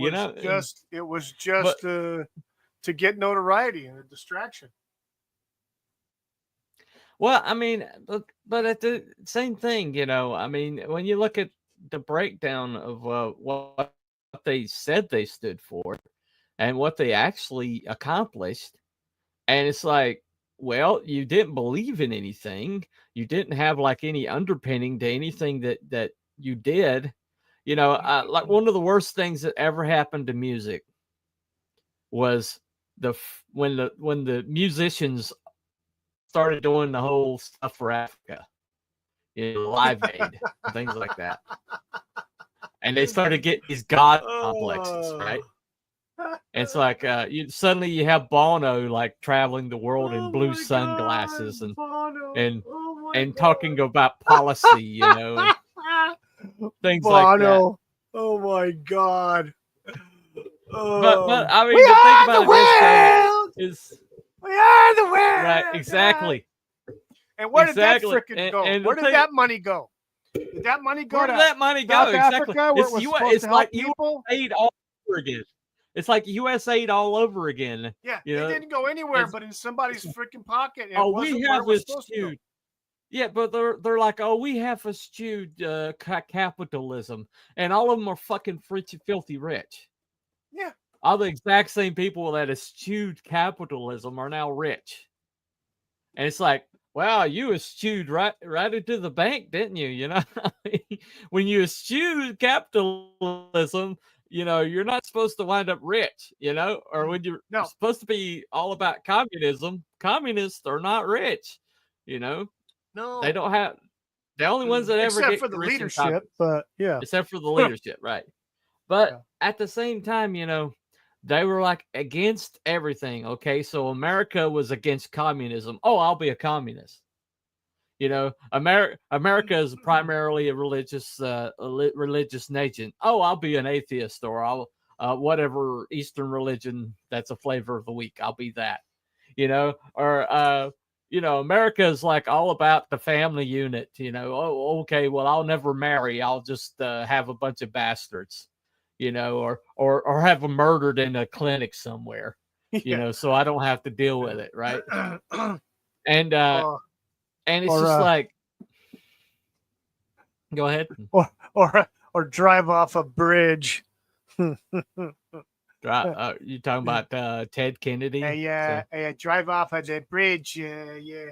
S10: was
S7: But
S10: just to get notoriety and a distraction.
S7: well, I mean, but at the same thing, I mean, when you look at the breakdown of what they said they stood for and what they actually accomplished, and it's like, well, you didn't believe in anything, you didn't have like any underpinning to anything that you did, like one of the worst things that ever happened to music was when the musicians started doing the whole stuff for Africa, Live Aid and things like that. And they started getting these god complexes, right? It's like suddenly you have Bono like traveling the world in blue sunglasses and talking about policy, and things like that.
S10: Bono. Oh my God.
S7: But I mean,
S10: we
S7: the thing
S10: are
S7: about
S10: the world.
S7: is
S10: We are the world.
S7: right, exactly.
S10: And where did that
S7: Exactly.
S10: frickin' go?
S7: And
S10: Where did that money go? Did that money go
S7: Where
S10: to
S7: did that money go?
S10: South
S7: Exactly.
S10: Africa where it was supposed to help people?
S7: Aid all over again. It's like U.S. aid all over again.
S10: Yeah, it didn't go anywhere but in somebody's freaking pocket. And it wasn't
S7: we
S10: where
S7: have
S10: it was
S7: a
S10: supposed to go.
S7: skewed. Yeah, but they're like, oh, we have a skewed capitalism, and all of them are fucking filthy rich.
S10: Yeah.
S7: All the exact same people that eschewed capitalism are now rich. And it's like, wow, you eschewed right into the bank, didn't you? When you eschewed capitalism, you're not supposed to wind up rich, or when you're supposed to be all about communism, communists are not rich,
S10: No.
S7: They don't have the only ones that ever get
S10: for the
S7: rich in
S10: leadership, but yeah.
S7: except for the leadership, right? But at the same time, they were like against everything. Okay, so America was against communism. Oh, I'll be a communist. America is primarily a religious nation. Oh, I'll be an atheist, or I'll whatever Eastern religion that's a flavor of the week. I'll be that. America is like all about the family unit. Oh, okay, well, I'll never marry. I'll just have a bunch of bastards. Or have them murdered in a clinic somewhere, so I don't have to deal with it, right? And it's just like, go ahead,
S10: or drive off a bridge.
S7: You talking about Ted Kennedy?
S10: Yeah, drive off of the bridge. Yeah.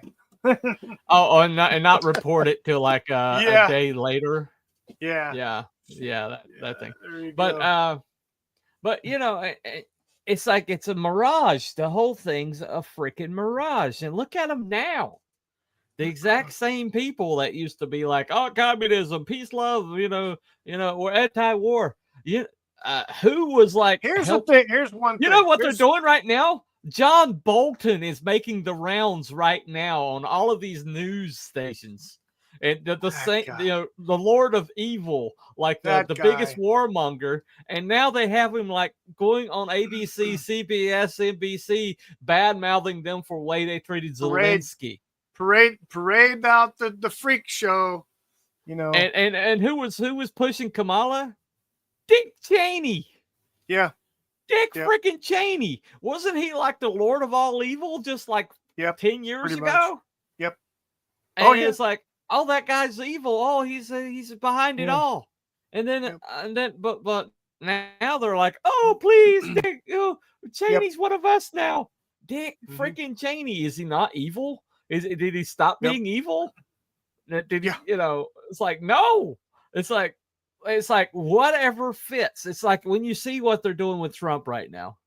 S7: and not report it till like a day later.
S10: Yeah.
S7: Yeah, that thing. But it's like it's a mirage. The whole thing's a freaking mirage. And look at them now. The exact same people that used to be like, "Oh, communism, peace, love," we're anti-war. Who was like?
S10: Here's the thing. Here's one.
S7: You know what they're doing right now? John Bolton is making the rounds right now on all of these news stations. And the same, the Lord of Evil, like the biggest warmonger, and now they have him like going on ABC, CBS, NBC, bad mouthing them for the way they treated Zelensky.
S10: Parade out the freak show,
S7: And who was pushing Kamala? Dick Cheney.
S10: Yeah.
S7: Dick freaking Cheney. Wasn't he like the Lord of all evil just like 10 years ago?
S10: Much. Yep.
S7: And it's like, oh, that guy's evil. Oh, he's behind it all. And then but now they're like, oh, please, Dick, Cheney's one of us now. Dick freaking Cheney, is he not evil? Did he stop being evil? Did he, it's like, no. It's like whatever fits. It's like when you see what they're doing with Trump right now,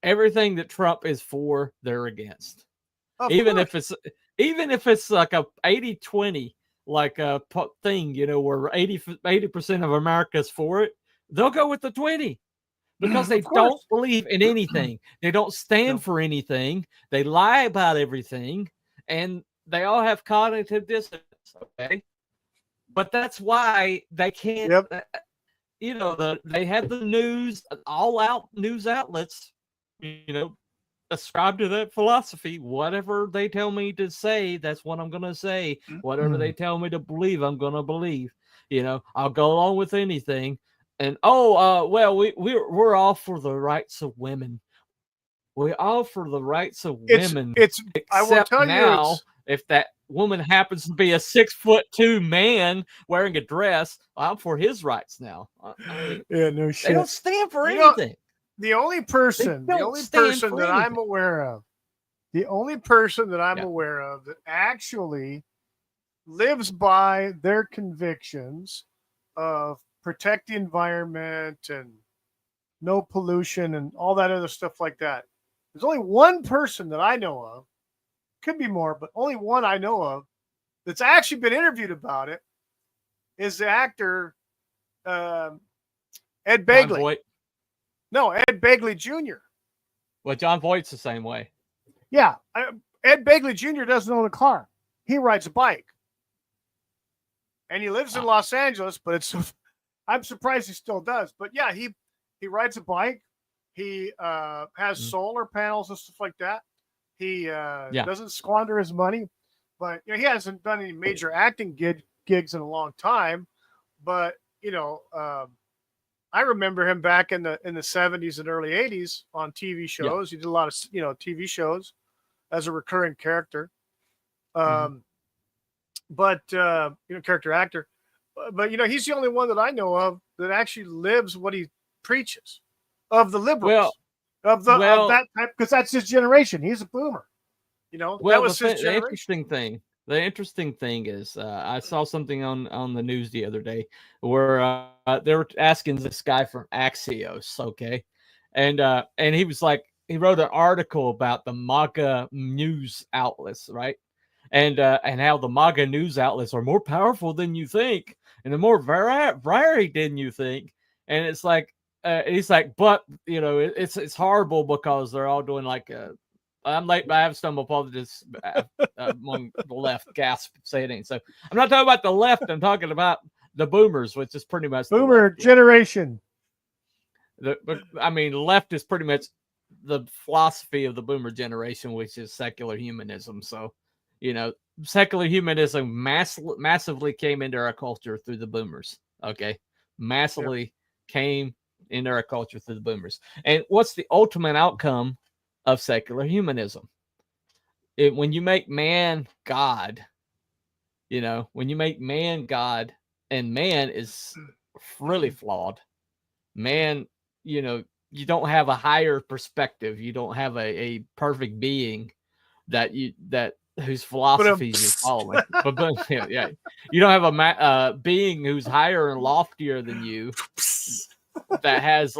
S7: everything that Trump is for, they're against. Even if it's like a 80-20 like a thing, where 80% of America's for it, they'll go with the 20 because they don't believe in anything. They don't stand for anything. They lie about everything, and they all have cognitive dissonance. Okay, but that's why they can't.
S10: Yep.
S7: You know, they have the news, all out news outlets. You know, ascribe to that philosophy. Whatever they tell me to say, that's what I'm gonna say. Whatever they tell me to believe, I'm gonna believe. You know, I'll go along with anything. And well, we're all for the rights of women. We all for the rights of women.
S10: It's I will
S7: Except
S10: tell
S7: now,
S10: you,
S7: if that woman happens to be a 6'2" man wearing a dress, I'm for his rights now. I mean,
S10: yeah, no
S7: they
S10: shit.
S7: don't stand for
S10: You know,
S7: anything.
S10: the only
S7: They
S10: person
S7: don't stand for
S10: that I'm
S7: anything.
S10: aware of, the only person that I'm
S7: Yeah.
S10: aware of that actually lives by their convictions of protect the environment and no pollution and all that other stuff like that. There's only one person that I know of, could be more, but only one I know of that's actually been interviewed about it is the actor Ed
S7: John
S10: Begley.
S7: Voight.
S10: No, Ed Begley Jr.
S7: Well, John Voight's the same way.
S10: Yeah, Ed Begley Jr. doesn't own a car. He rides a bike. And he lives in Los Angeles, but it's I'm surprised he still does. But yeah, he rides a bike. He has solar panels and stuff like that. He doesn't squander his money, but you know, he hasn't done any major acting gigs in a long time. But you know, I remember him back in the 70s and early 80s on TV shows. He did a lot of TV shows as a recurring character. But character actor. But he's the only one that I know of that actually lives what he preaches of the liberals. Of that type, because that's his generation. He's a boomer. That was his generation.
S7: The interesting thing is, I saw something on the news the other day where they were asking this guy from Axios, okay, and he was like, he wrote an article about the MAGA news outlets, right, and how the MAGA news outlets are more powerful than you think, and they're more varied than you think, and it's like, he's like, but it's horrible because they're all doing like a. I'm late. I have some apologies among the left. Gasp saying. So I'm not talking about the left. I'm talking about the boomers, which is pretty much
S10: boomer generation.
S7: Left is pretty much the philosophy of the boomer generation, which is secular humanism. So, secular humanism massively came into our culture through the boomers. Okay, massively came into our culture through the boomers. And what's the ultimate outcome of secular humanism? When you make man God, when you make man God, and man is really flawed, man, you don't have a higher perspective. You don't have a perfect being whose philosophies you're following. But you don't have a being who's higher and loftier than you that has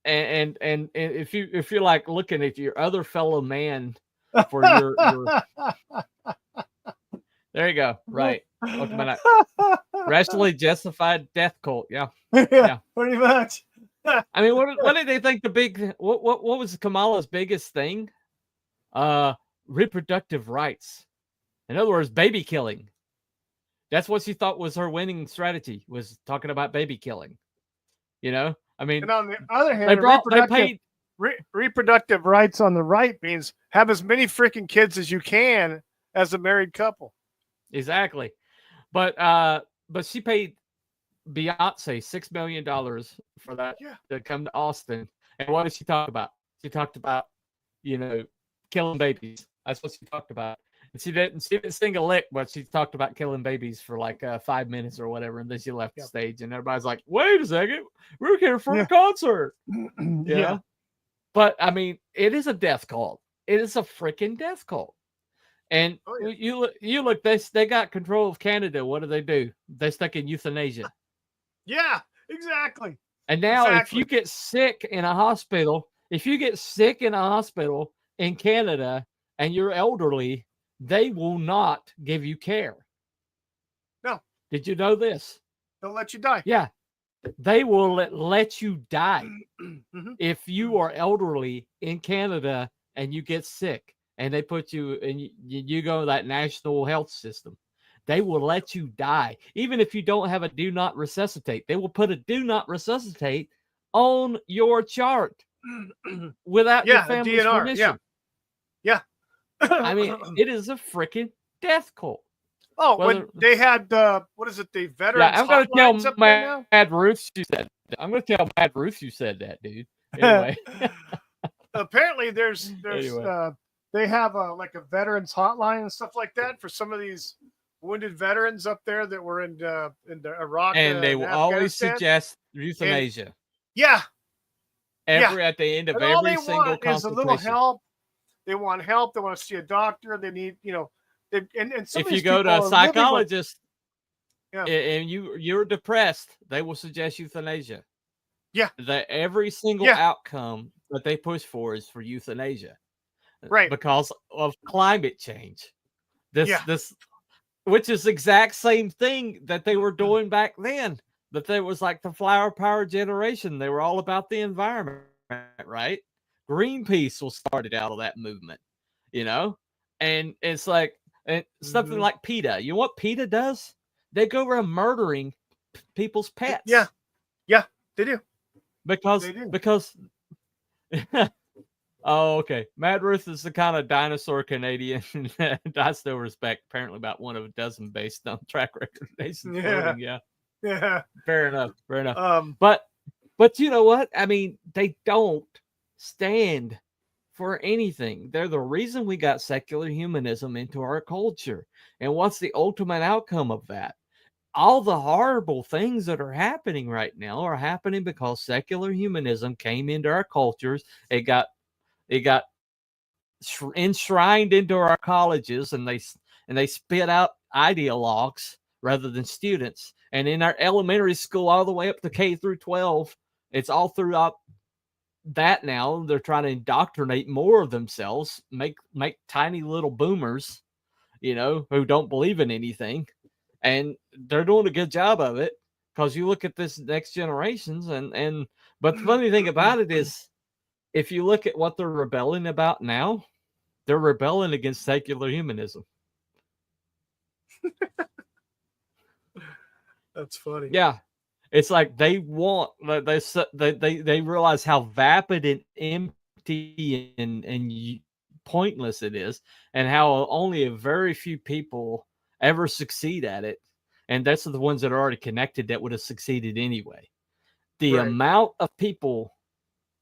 S7: and if you're like looking at your other fellow man for your there you go, right, ultimate rationally justified death cult. Yeah,
S10: pretty much.
S7: I mean, what did they think the big what was Kamala's biggest thing? Reproductive rights. In other words, baby killing. That's what she thought was her winning strategy, was talking about baby killing. I mean,
S10: and on the other hand, reproductive rights on the right means have as many freaking kids as you can as a married couple.
S7: Exactly. But she paid Beyonce $6 million for that to come to Austin. And what did she talk about? She talked about, killing babies. That's what she talked about. And she didn't sing a lick, but she talked about killing babies for like 5 minutes or whatever. And then she left the stage, and everybody's like, wait a second, we're here for a concert. Yeah. But I mean, it is a death cult. It is a freaking death cult. And you look, they got control of Canada. What do? They stuck in euthanasia.
S10: Yeah, exactly.
S7: And now if you get sick in a hospital, in Canada and you're elderly, they will not give you care.
S10: No.
S7: Did you know this?
S10: They'll let you die.
S7: Yeah. They will let you die if you are elderly in Canada and you get sick. and they put you and you go to that national health system, they will let you die. Even if you don't have a do not resuscitate, they will put a do not resuscitate on your chart without your
S10: Yeah, a
S7: family's
S10: DNR.
S7: permission.
S10: Yeah.
S7: I mean, it is a freaking death cult.
S10: Oh, when
S7: Whether-
S10: they had what is it? The veterans
S7: Yeah, I'm gonna
S10: hotlines
S7: tell
S10: up there now.
S7: Mad Ruth you said that. I'm gonna tell Mad Ruth you said that, dude. Anyway.
S10: Apparently, there's
S7: Anyway.
S10: they have like a veterans hotline and stuff like that for some of these wounded veterans up there that were in the Iraq
S7: And they will always
S10: Afghanistan.
S7: suggest euthanasia.
S10: Yeah,
S7: At the end of
S10: and all
S7: every
S10: they
S7: single
S10: want is a little
S7: consultation.
S10: help. They want help. They want to see a doctor. They need, and some
S7: If
S10: of
S7: you
S10: these
S7: go
S10: people
S7: to a
S10: are living with-
S7: psychologist
S10: Yeah.
S7: and you're depressed, they will suggest euthanasia.
S10: Yeah.
S7: That every single outcome that they push for is for euthanasia.
S10: Right.
S7: Because of climate change.
S10: Yeah.
S7: This which is the exact same thing that they were doing back then. That there was like the flower power generation. They were all about the environment, right? Greenpeace was started out of that movement, and it's like something like PETA. You know what PETA does? They go around murdering people's pets.
S10: Yeah, they do.
S7: Because oh, okay. Mad Ruth is the kind of dinosaur Canadian that I still respect. Apparently, about one of a dozen based on track record. Yeah. Fair enough. But you know what? I mean, they don't stand for anything. They're the reason we got secular humanism into our culture. And what's the ultimate outcome of that? All the horrible things that are happening right now are happening because secular humanism came into our cultures. It got enshrined into our colleges, and they spit out ideologues rather than students. And in our elementary school, all the way up to K through 12, it's all throughout that now. They're trying to indoctrinate more of themselves, make tiny little boomers, who don't believe in anything. And they're doing a good job of it, because you look at this next generations but the funny thing about it is, if you look at what they're rebelling about now, they're rebelling against secular humanism.
S10: That's funny.
S7: Yeah. It's like they realize how vapid and empty and pointless it is, and how only a very few people ever succeed at it. And that's the ones that are already connected that would have succeeded anyway. The amount of people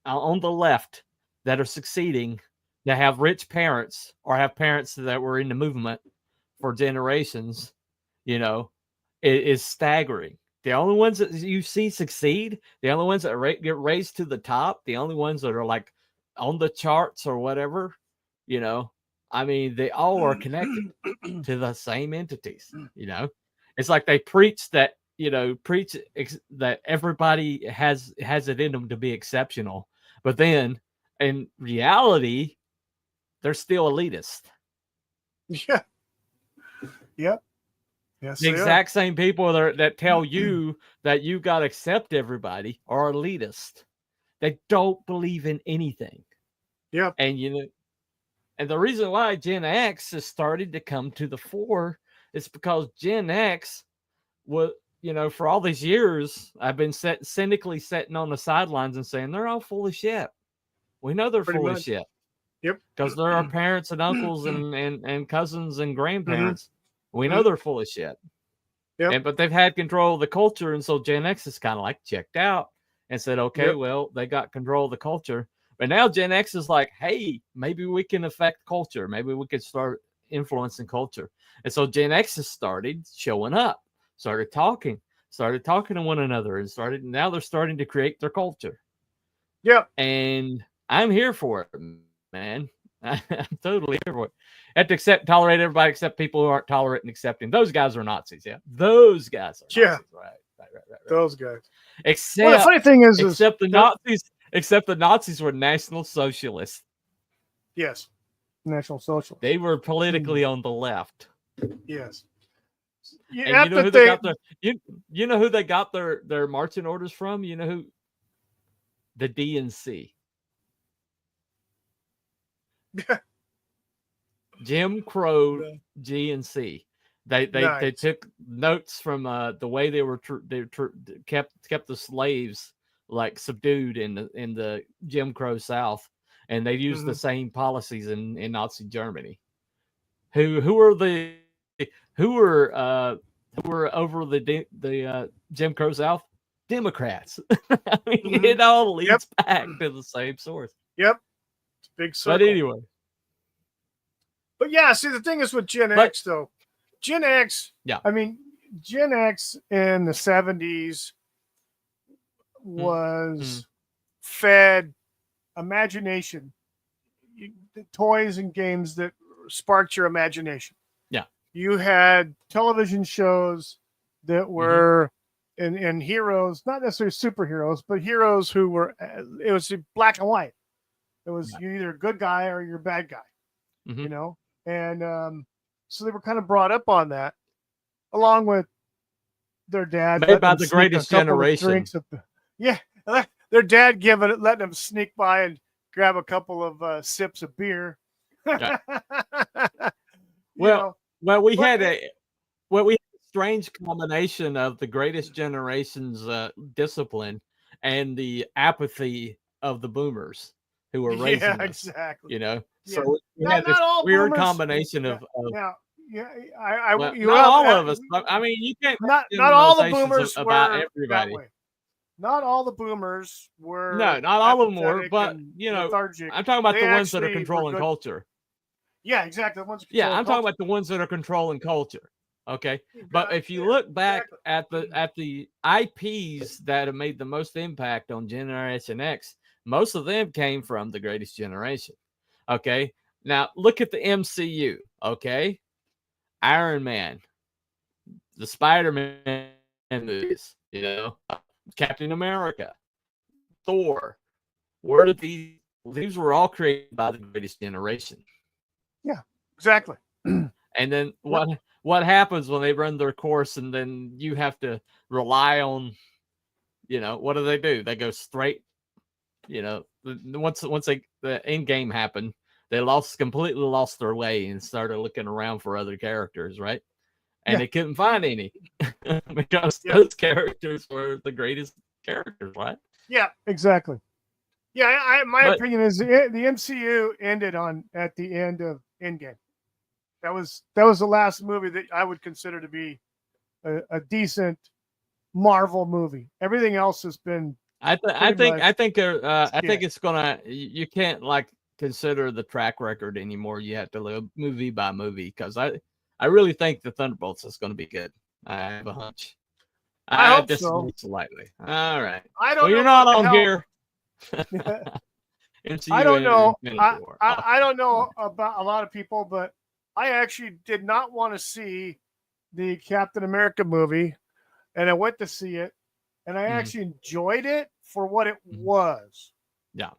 S7: on the left that are succeeding, that have rich parents or have parents that were in the movement for generations, is staggering. The only ones that you see succeed, the only ones that get raised to the top, the only ones that are like on the charts or whatever, I mean, they all are connected to the same entities. It's like they preach that that everybody has it in them to be exceptional, but then in reality, they're still elitist.
S10: Yeah. Yep. Yes,
S7: The exact same people that tell you that you got to accept everybody are elitist. They don't believe in anything.
S10: Yep.
S7: And and the reason why Gen X has started to come to the fore is because Gen X was, for all these years, I've been cynically sitting on the sidelines and saying they're all full of shit. We know they're full of shit.
S10: Yep.
S7: Because they're our parents and uncles and cousins and grandparents. We know they're full of shit.
S10: Yep.
S7: But they've had control of the culture, and so Gen X is kind of like checked out and said, okay, well, they got control of the culture. But now Gen X is like, hey, maybe we can affect culture. Maybe we can start influencing culture. And so Gen X has started showing up, started talking to one another, and now they're starting to create their culture.
S10: Yep.
S7: And I'm here for it, man. I'm totally here for it. Have to tolerate everybody except people who aren't tolerant and accepting. Those guys are Nazis. Yeah, those guys are Nazis. Right.
S10: Those guys.
S7: Except,
S10: the funny thing is
S7: the Nazis were National Socialists.
S10: Yes, National Socialists.
S7: They were politically on the left.
S10: Yes.
S7: And you know who they got you know who they got their marching orders from? You know who? The DNC. Jim Crow G and C. They
S10: Nice.
S7: took notes from the way they were kept the slaves like subdued in the Jim Crow South, and they used the same policies in Nazi Germany. Who were the who were over the Jim Crow South? Democrats. I mean, it all leads back to the same source.
S10: Yep. It's a big circle.
S7: But anyway.
S10: But yeah, see, the thing is with Gen X, though. Gen X,
S7: yeah.
S10: I mean, Gen X in the 70s was fed imagination, the toys and games that sparked your imagination.
S7: Yeah.
S10: You had television shows that were and heroes, not necessarily superheroes, but heroes who were, it was black and white. It was you're either a good guy or you're a bad guy, you know? And so they were kind of brought up on that, along with their dad.
S7: Made by the greatest generation.
S10: Their dad letting them sneak by and grab a couple of sips of beer.
S7: Okay. Well, we had a strange combination of the greatest generation's discipline and the apathy of the boomers who were raising us.
S10: Exactly.
S7: You know,
S10: Yeah.
S7: so we had this weird combination of
S10: not
S7: all of us. I mean, you can't
S10: not all the boomers
S7: about
S10: were
S7: everybody.
S10: That way. Not all the boomers were.
S7: No, not all of them were, but you know,
S10: lethargic.
S7: I'm talking about the ones that are controlling culture.
S10: Yeah, exactly. The ones
S7: I'm talking about the ones that are controlling culture. Okay, but if you look back at the IPs that have made the most impact on Generation X, most of them came from the Greatest Generation. Okay, now look at the MCU. Okay, Iron Man, the Spider-Man movies, you know, Captain America, Thor. Where did these were all created by the Greatest Generation?
S10: Yeah, exactly.
S7: And then what happens when they run their course, and then you have to rely on, you know, what do? They go straight, you know, once the end game happened, they completely lost their way and started looking around for other characters, right? And they couldn't find any because those characters were the greatest characters, right?
S10: Yeah, exactly. Yeah, my opinion is the MCU ended at the end of Endgame. That was the last movie that I would consider to be a decent Marvel movie. Everything else has been. I think
S7: it's gonna. You can't like consider the track record anymore. You have to live movie by movie, because I really think the Thunderbolts is going to be good. I have a hunch.
S10: I hope so.
S7: Slightly. All right.
S10: I don't know.
S7: You're not on
S10: hell.
S7: here.
S10: I don't know. I don't know about a lot of people, but I actually did not want to see the Captain America movie, and I went to see it, and I actually enjoyed it for what it was.
S7: Yeah.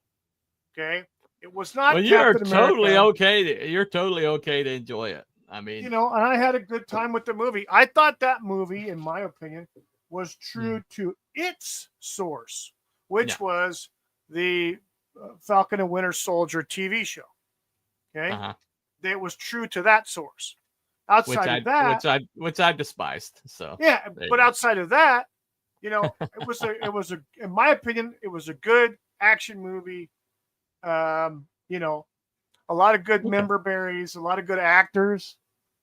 S10: Okay. It was not.
S7: Well, you're totally okay. You're totally okay to enjoy it. I mean,
S10: you know, and I had a good time with the movie. I thought that movie, in my opinion, was true to its source, which was the Falcon and Winter Soldier TV show. Okay. It was true to that source. Outside of that,
S7: which I despised. So
S10: yeah, but outside of that, you know, it was in my opinion, it was a good action movie. You know, a lot of good member berries, a lot of good actors.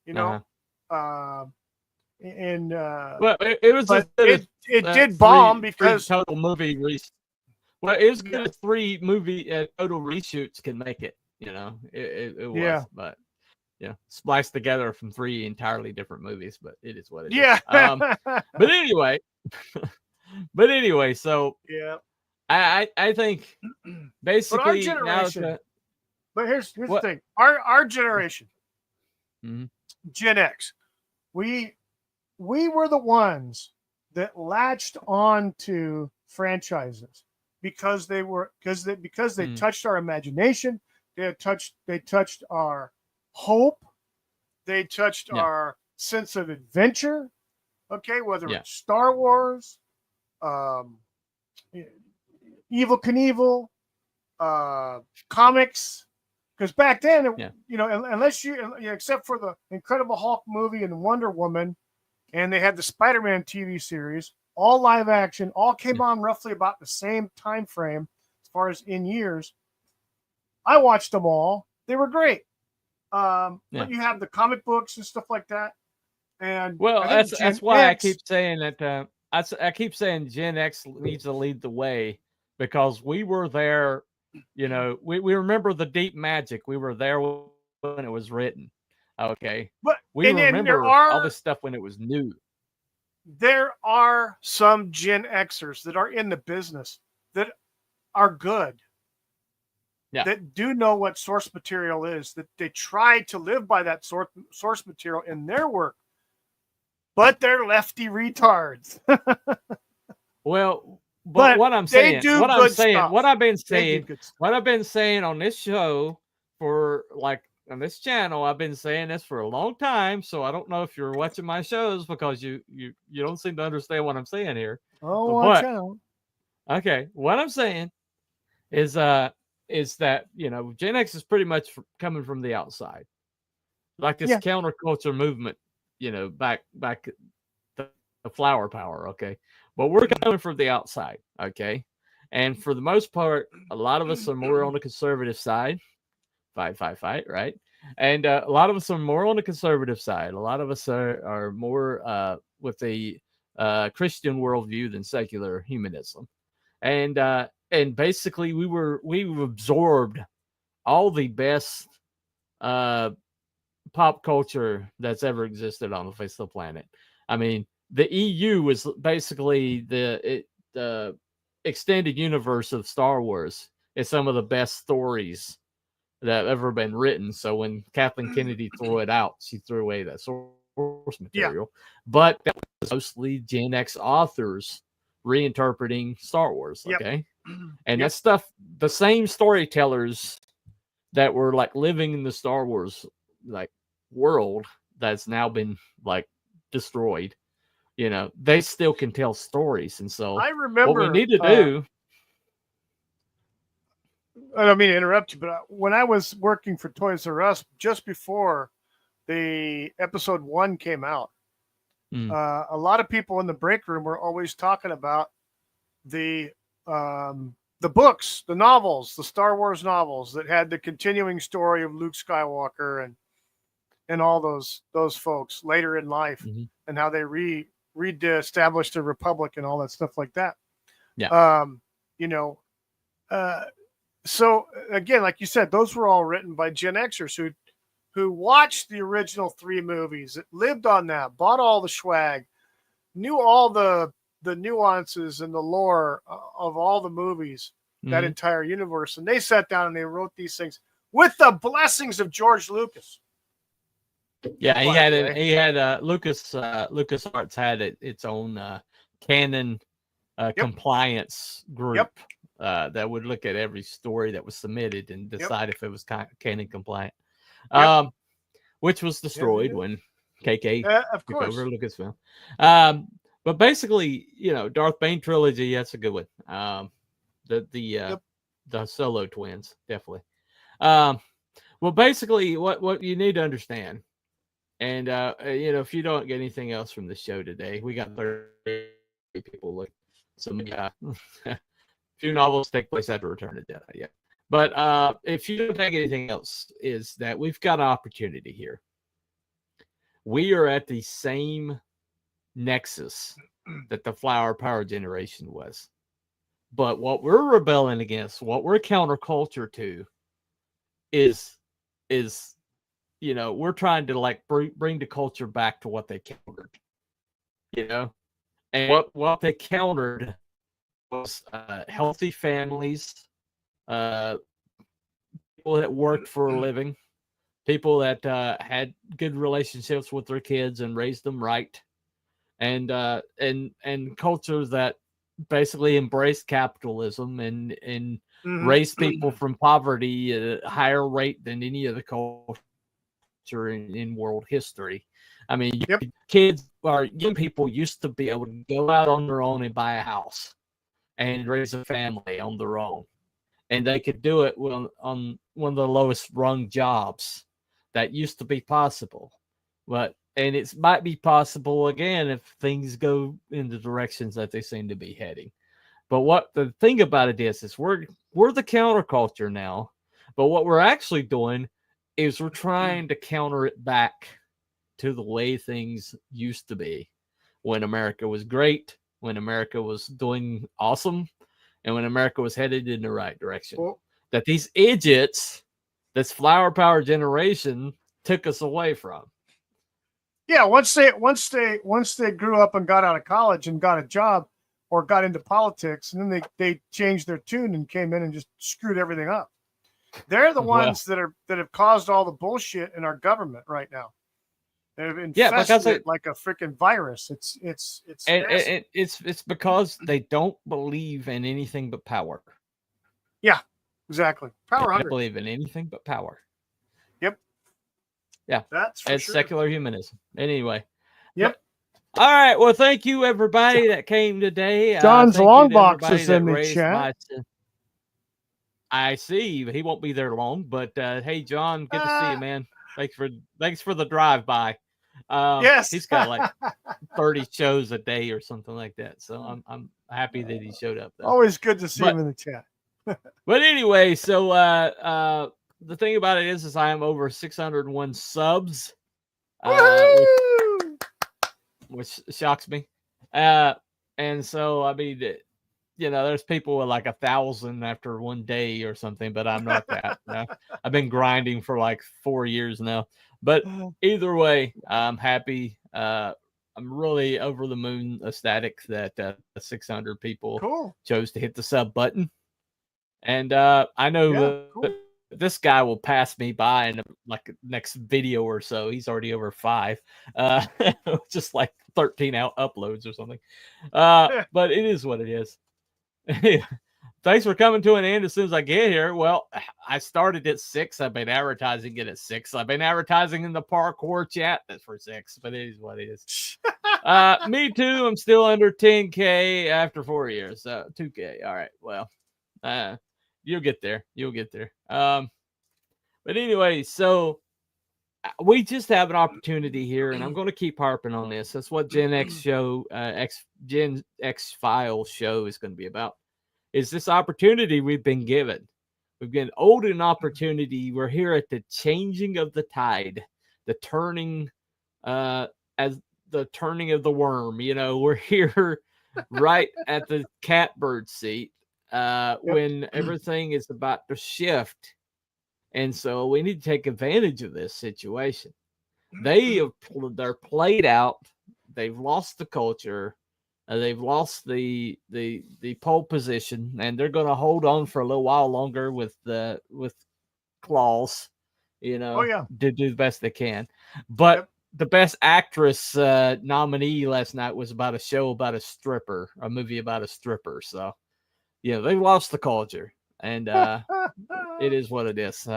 S10: You know,
S7: well, it
S10: did bomb because
S7: total movie. Well, it was good. 3 movie total reshoots can make it. You know, it was, but spliced together from 3 entirely different movies. But it is what it is. But anyway, so I think basically
S10: but our generation. But here's the thing: our generation, Gen X, we were the ones that latched on to franchises because they touched our imagination. They touched our hope. They touched our sense of adventure. Okay, whether it's Star Wars, Evil Knievel, comics, Because back then,
S7: Yeah.
S10: you know, unless except for the Incredible Hulk movie and Wonder Woman, and they had the Spider-Man TV series, all live action, all came on roughly about the same time frame as far as in years. I watched them all; they were great. But you have the comic books and stuff like that. And
S7: Well,
S10: I think
S7: that's why I keep saying that. I keep saying Gen X needs to lead the way because we were there. You know, we remember the deep magic. We were there when it was written. Okay,
S10: but
S7: we remember all this stuff when it was new.
S10: There are some Gen Xers that are in the business that are good.
S7: Yeah.
S10: That do know what source material is, that they try to live by that source material in their work, but they're lefty retards.
S7: Well, but what I'm saying, what I've been saying on this show for like on this channel, I've been saying this for a long time. So I don't know if you're watching my shows because you don't seem to understand what I'm saying here.
S10: Oh, watch out.
S7: Okay, what I'm saying is that you know Gen X is pretty much coming from the outside, like this counterculture movement, you know, back the flower power, okay, but we're coming from the outside, okay, and for the most part, a lot of us are more on the conservative side, fight, right, and a lot of us are more on the conservative side. A lot of us are more with the Christian worldview than secular humanism, and basically we absorbed all the best pop culture that's ever existed on the face of the planet. I mean, the EU was basically the extended universe of Star Wars. It's some of the best stories that have ever been written. So when Kathleen Kennedy threw it out, she threw away that source material. But that was mostly Gen X authors reinterpreting Star Wars, okay? And that stuff, the same storytellers that were like living in the Star Wars like world that's now been like destroyed, you know, they still can tell stories. And so
S10: I remember
S7: what we need to do.
S10: I don't mean to interrupt you, but when I was working for Toys R Us just before the episode 1 came out, a lot of people in the break room were always talking about the books, the novels, the Star Wars novels that had the continuing story of Luke Skywalker and all those folks later in life, and how they re-established the Republic and all that stuff like that.
S7: Yeah.
S10: You know, so again, like you said, those were all written by Gen Xers who watched the original 3 movies, that lived on that, bought all the swag, knew all the nuances and the lore of all the movies, that entire universe. And they sat down and they wrote these things with the blessings of George Lucas.
S7: Yeah, he had LucasArts had its own canon compliance group that would look at every story that was submitted and decide if it was canon compliant. Which was destroyed when KK took over Lucasfilm. But basically, you know, Darth Bane trilogy, that's a good one. The Solo twins, definitely. Well, basically, what you need to understand, and you know, if you don't get anything else from the show today, we got 30 people look. Some few novels take place after Return of the Jedi. Yeah, but if you don't take anything else, is that we've got an opportunity here. We are at the same nexus that the flower power generation was. But what we're rebelling against, what we're counterculture to, is you know, we're trying to like bring the culture back to what they countered, you know, and what they countered was healthy families, people that worked for a living, people that had good relationships with their kids and raised them right, and cultures that basically embraced capitalism and raised people from poverty at a higher rate than any other culture in world history. I mean, kids or young people used to be able to go out on their own and buy a house and raise a family on their own, and they could do it on one of the lowest rung jobs that used to be possible. And it might be possible again if things go in the directions that they seem to be heading. But what the thing about it is we're the counterculture now. But what we're actually doing is we're trying to counter it back to the way things used to be when America was great, when America was doing awesome, and when America was headed in the right direction.
S10: Well,
S7: that these idiots, this flower power generation, took us away from.
S10: yeah, once they grew up and got out of college and got a job or got into politics, and then they changed their tune and came in and just screwed everything up. They're the ones that have caused all the bullshit in our government right now. They've infested it like a freaking virus. It's
S7: because they don't believe in anything but power.
S10: Yeah, exactly. Power
S7: They
S10: hungry.
S7: don't believe in anything but power.
S10: Yep.
S7: Yeah,
S10: that's for
S7: it's
S10: sure.
S7: secular humanism. Anyway.
S10: Yep.
S7: All right. Well, thank you everybody that came today.
S10: John's
S7: thank
S10: long
S7: you to
S10: box
S7: everybody
S10: is
S7: that
S10: in the
S7: raised
S10: chat.
S7: I see. He won't be there long, but hey, John, good to see you, man. Thanks for the drive by.
S10: Yes,
S7: he's got like 30 shows a day or something like that. So I'm happy that he showed up. Though.
S10: Always good to see him in the chat.
S7: But anyway, so the thing about it is I am over 601 subs, which shocks me. And so I mean, there's people with like 1,000 after one day or something, but I'm not that. I've been grinding for like 4 years now. But either way, I'm happy. I'm really over the moon ecstatic that 600 people chose to hit the sub button. And I know this guy will pass me by in like next video or so. He's already over 5, just like 13 uploads or something. But it is what it is. Thanks for coming to an end as soon as I get here. Well, I started at 6. I've been advertising it at 6. I've been advertising in the parkour chat for 6, but it is what it is. Me too. I'm still under 10K after 4 years. 2K. All right. Well, you'll get there. You'll get there. But anyway, so we just have an opportunity here, and I'm going to keep harping on this. That's what Gen X show, Gen X Files show is going to be about. Is this opportunity we've been given? We've been owed an opportunity. We're here at the changing of the tide, the turning, as the turning of the worm. We're here right at the catbird seat when everything is about to shift. And so we need to take advantage of this situation. They're played out. They've lost the culture. They've lost the pole position, and they're going to hold on for a little while longer with claws, to do the best they can. But the best actress nominee last night was about a show about a stripper, a movie about a stripper. So, they've lost the culture, and it is what it is.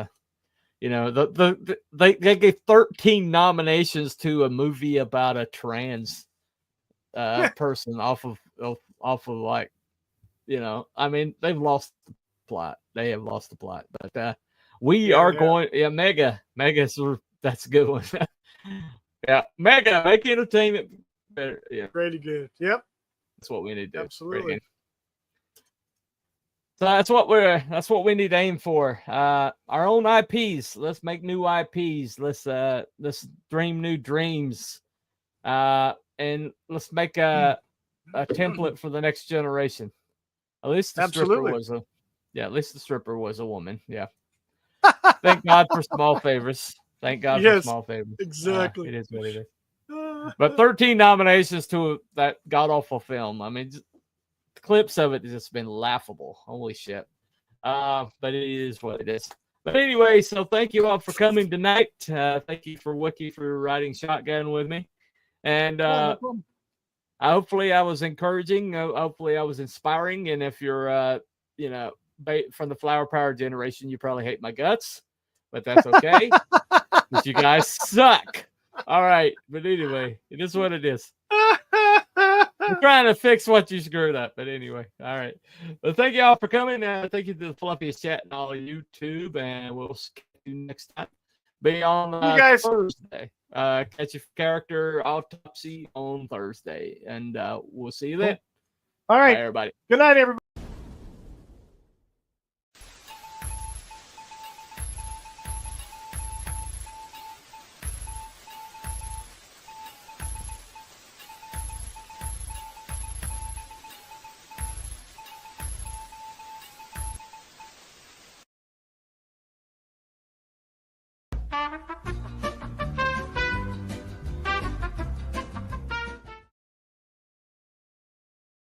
S7: They gave 13 nominations to a movie about a trans person off of like, I mean, they've lost the plot. They have lost the plot. But we are going. Yeah, Mega. That's a good one. Yeah, Mega, make entertainment better. Yeah,
S10: pretty good. Yep,
S7: that's what we need to do.
S10: Absolutely.
S7: So that's what we need to aim for. Our own IPs. Let's make new IPs. Let's dream new dreams. And let's make a template for the next generation. At least the stripper was at least the stripper was a woman. Yeah. Thank God for small favors. Thank God for small favors.
S10: Exactly.
S7: It is what it is. But 13 nominations to that god awful film. I mean, clips of it has just been laughable. Holy shit. But it is what it is. But anyway, so thank you all for coming tonight. Thank you for Wiki for riding shotgun with me. And hopefully I was encouraging. Hopefully I was inspiring. And if you're, from the flower power generation, you probably hate my guts. But that's okay. Because you guys suck. All right. But anyway, it is what it is. I'm trying to fix what you screwed up. But anyway, all right. Well, thank you all for coming. Thank you to the fluffiest chat and all of YouTube, and we'll see you next time. Be on
S10: You guys.
S7: Thursday. Catch your character autopsy on Thursday, and we'll see you then.
S10: All right,
S7: bye, everybody.
S10: Good night, everybody.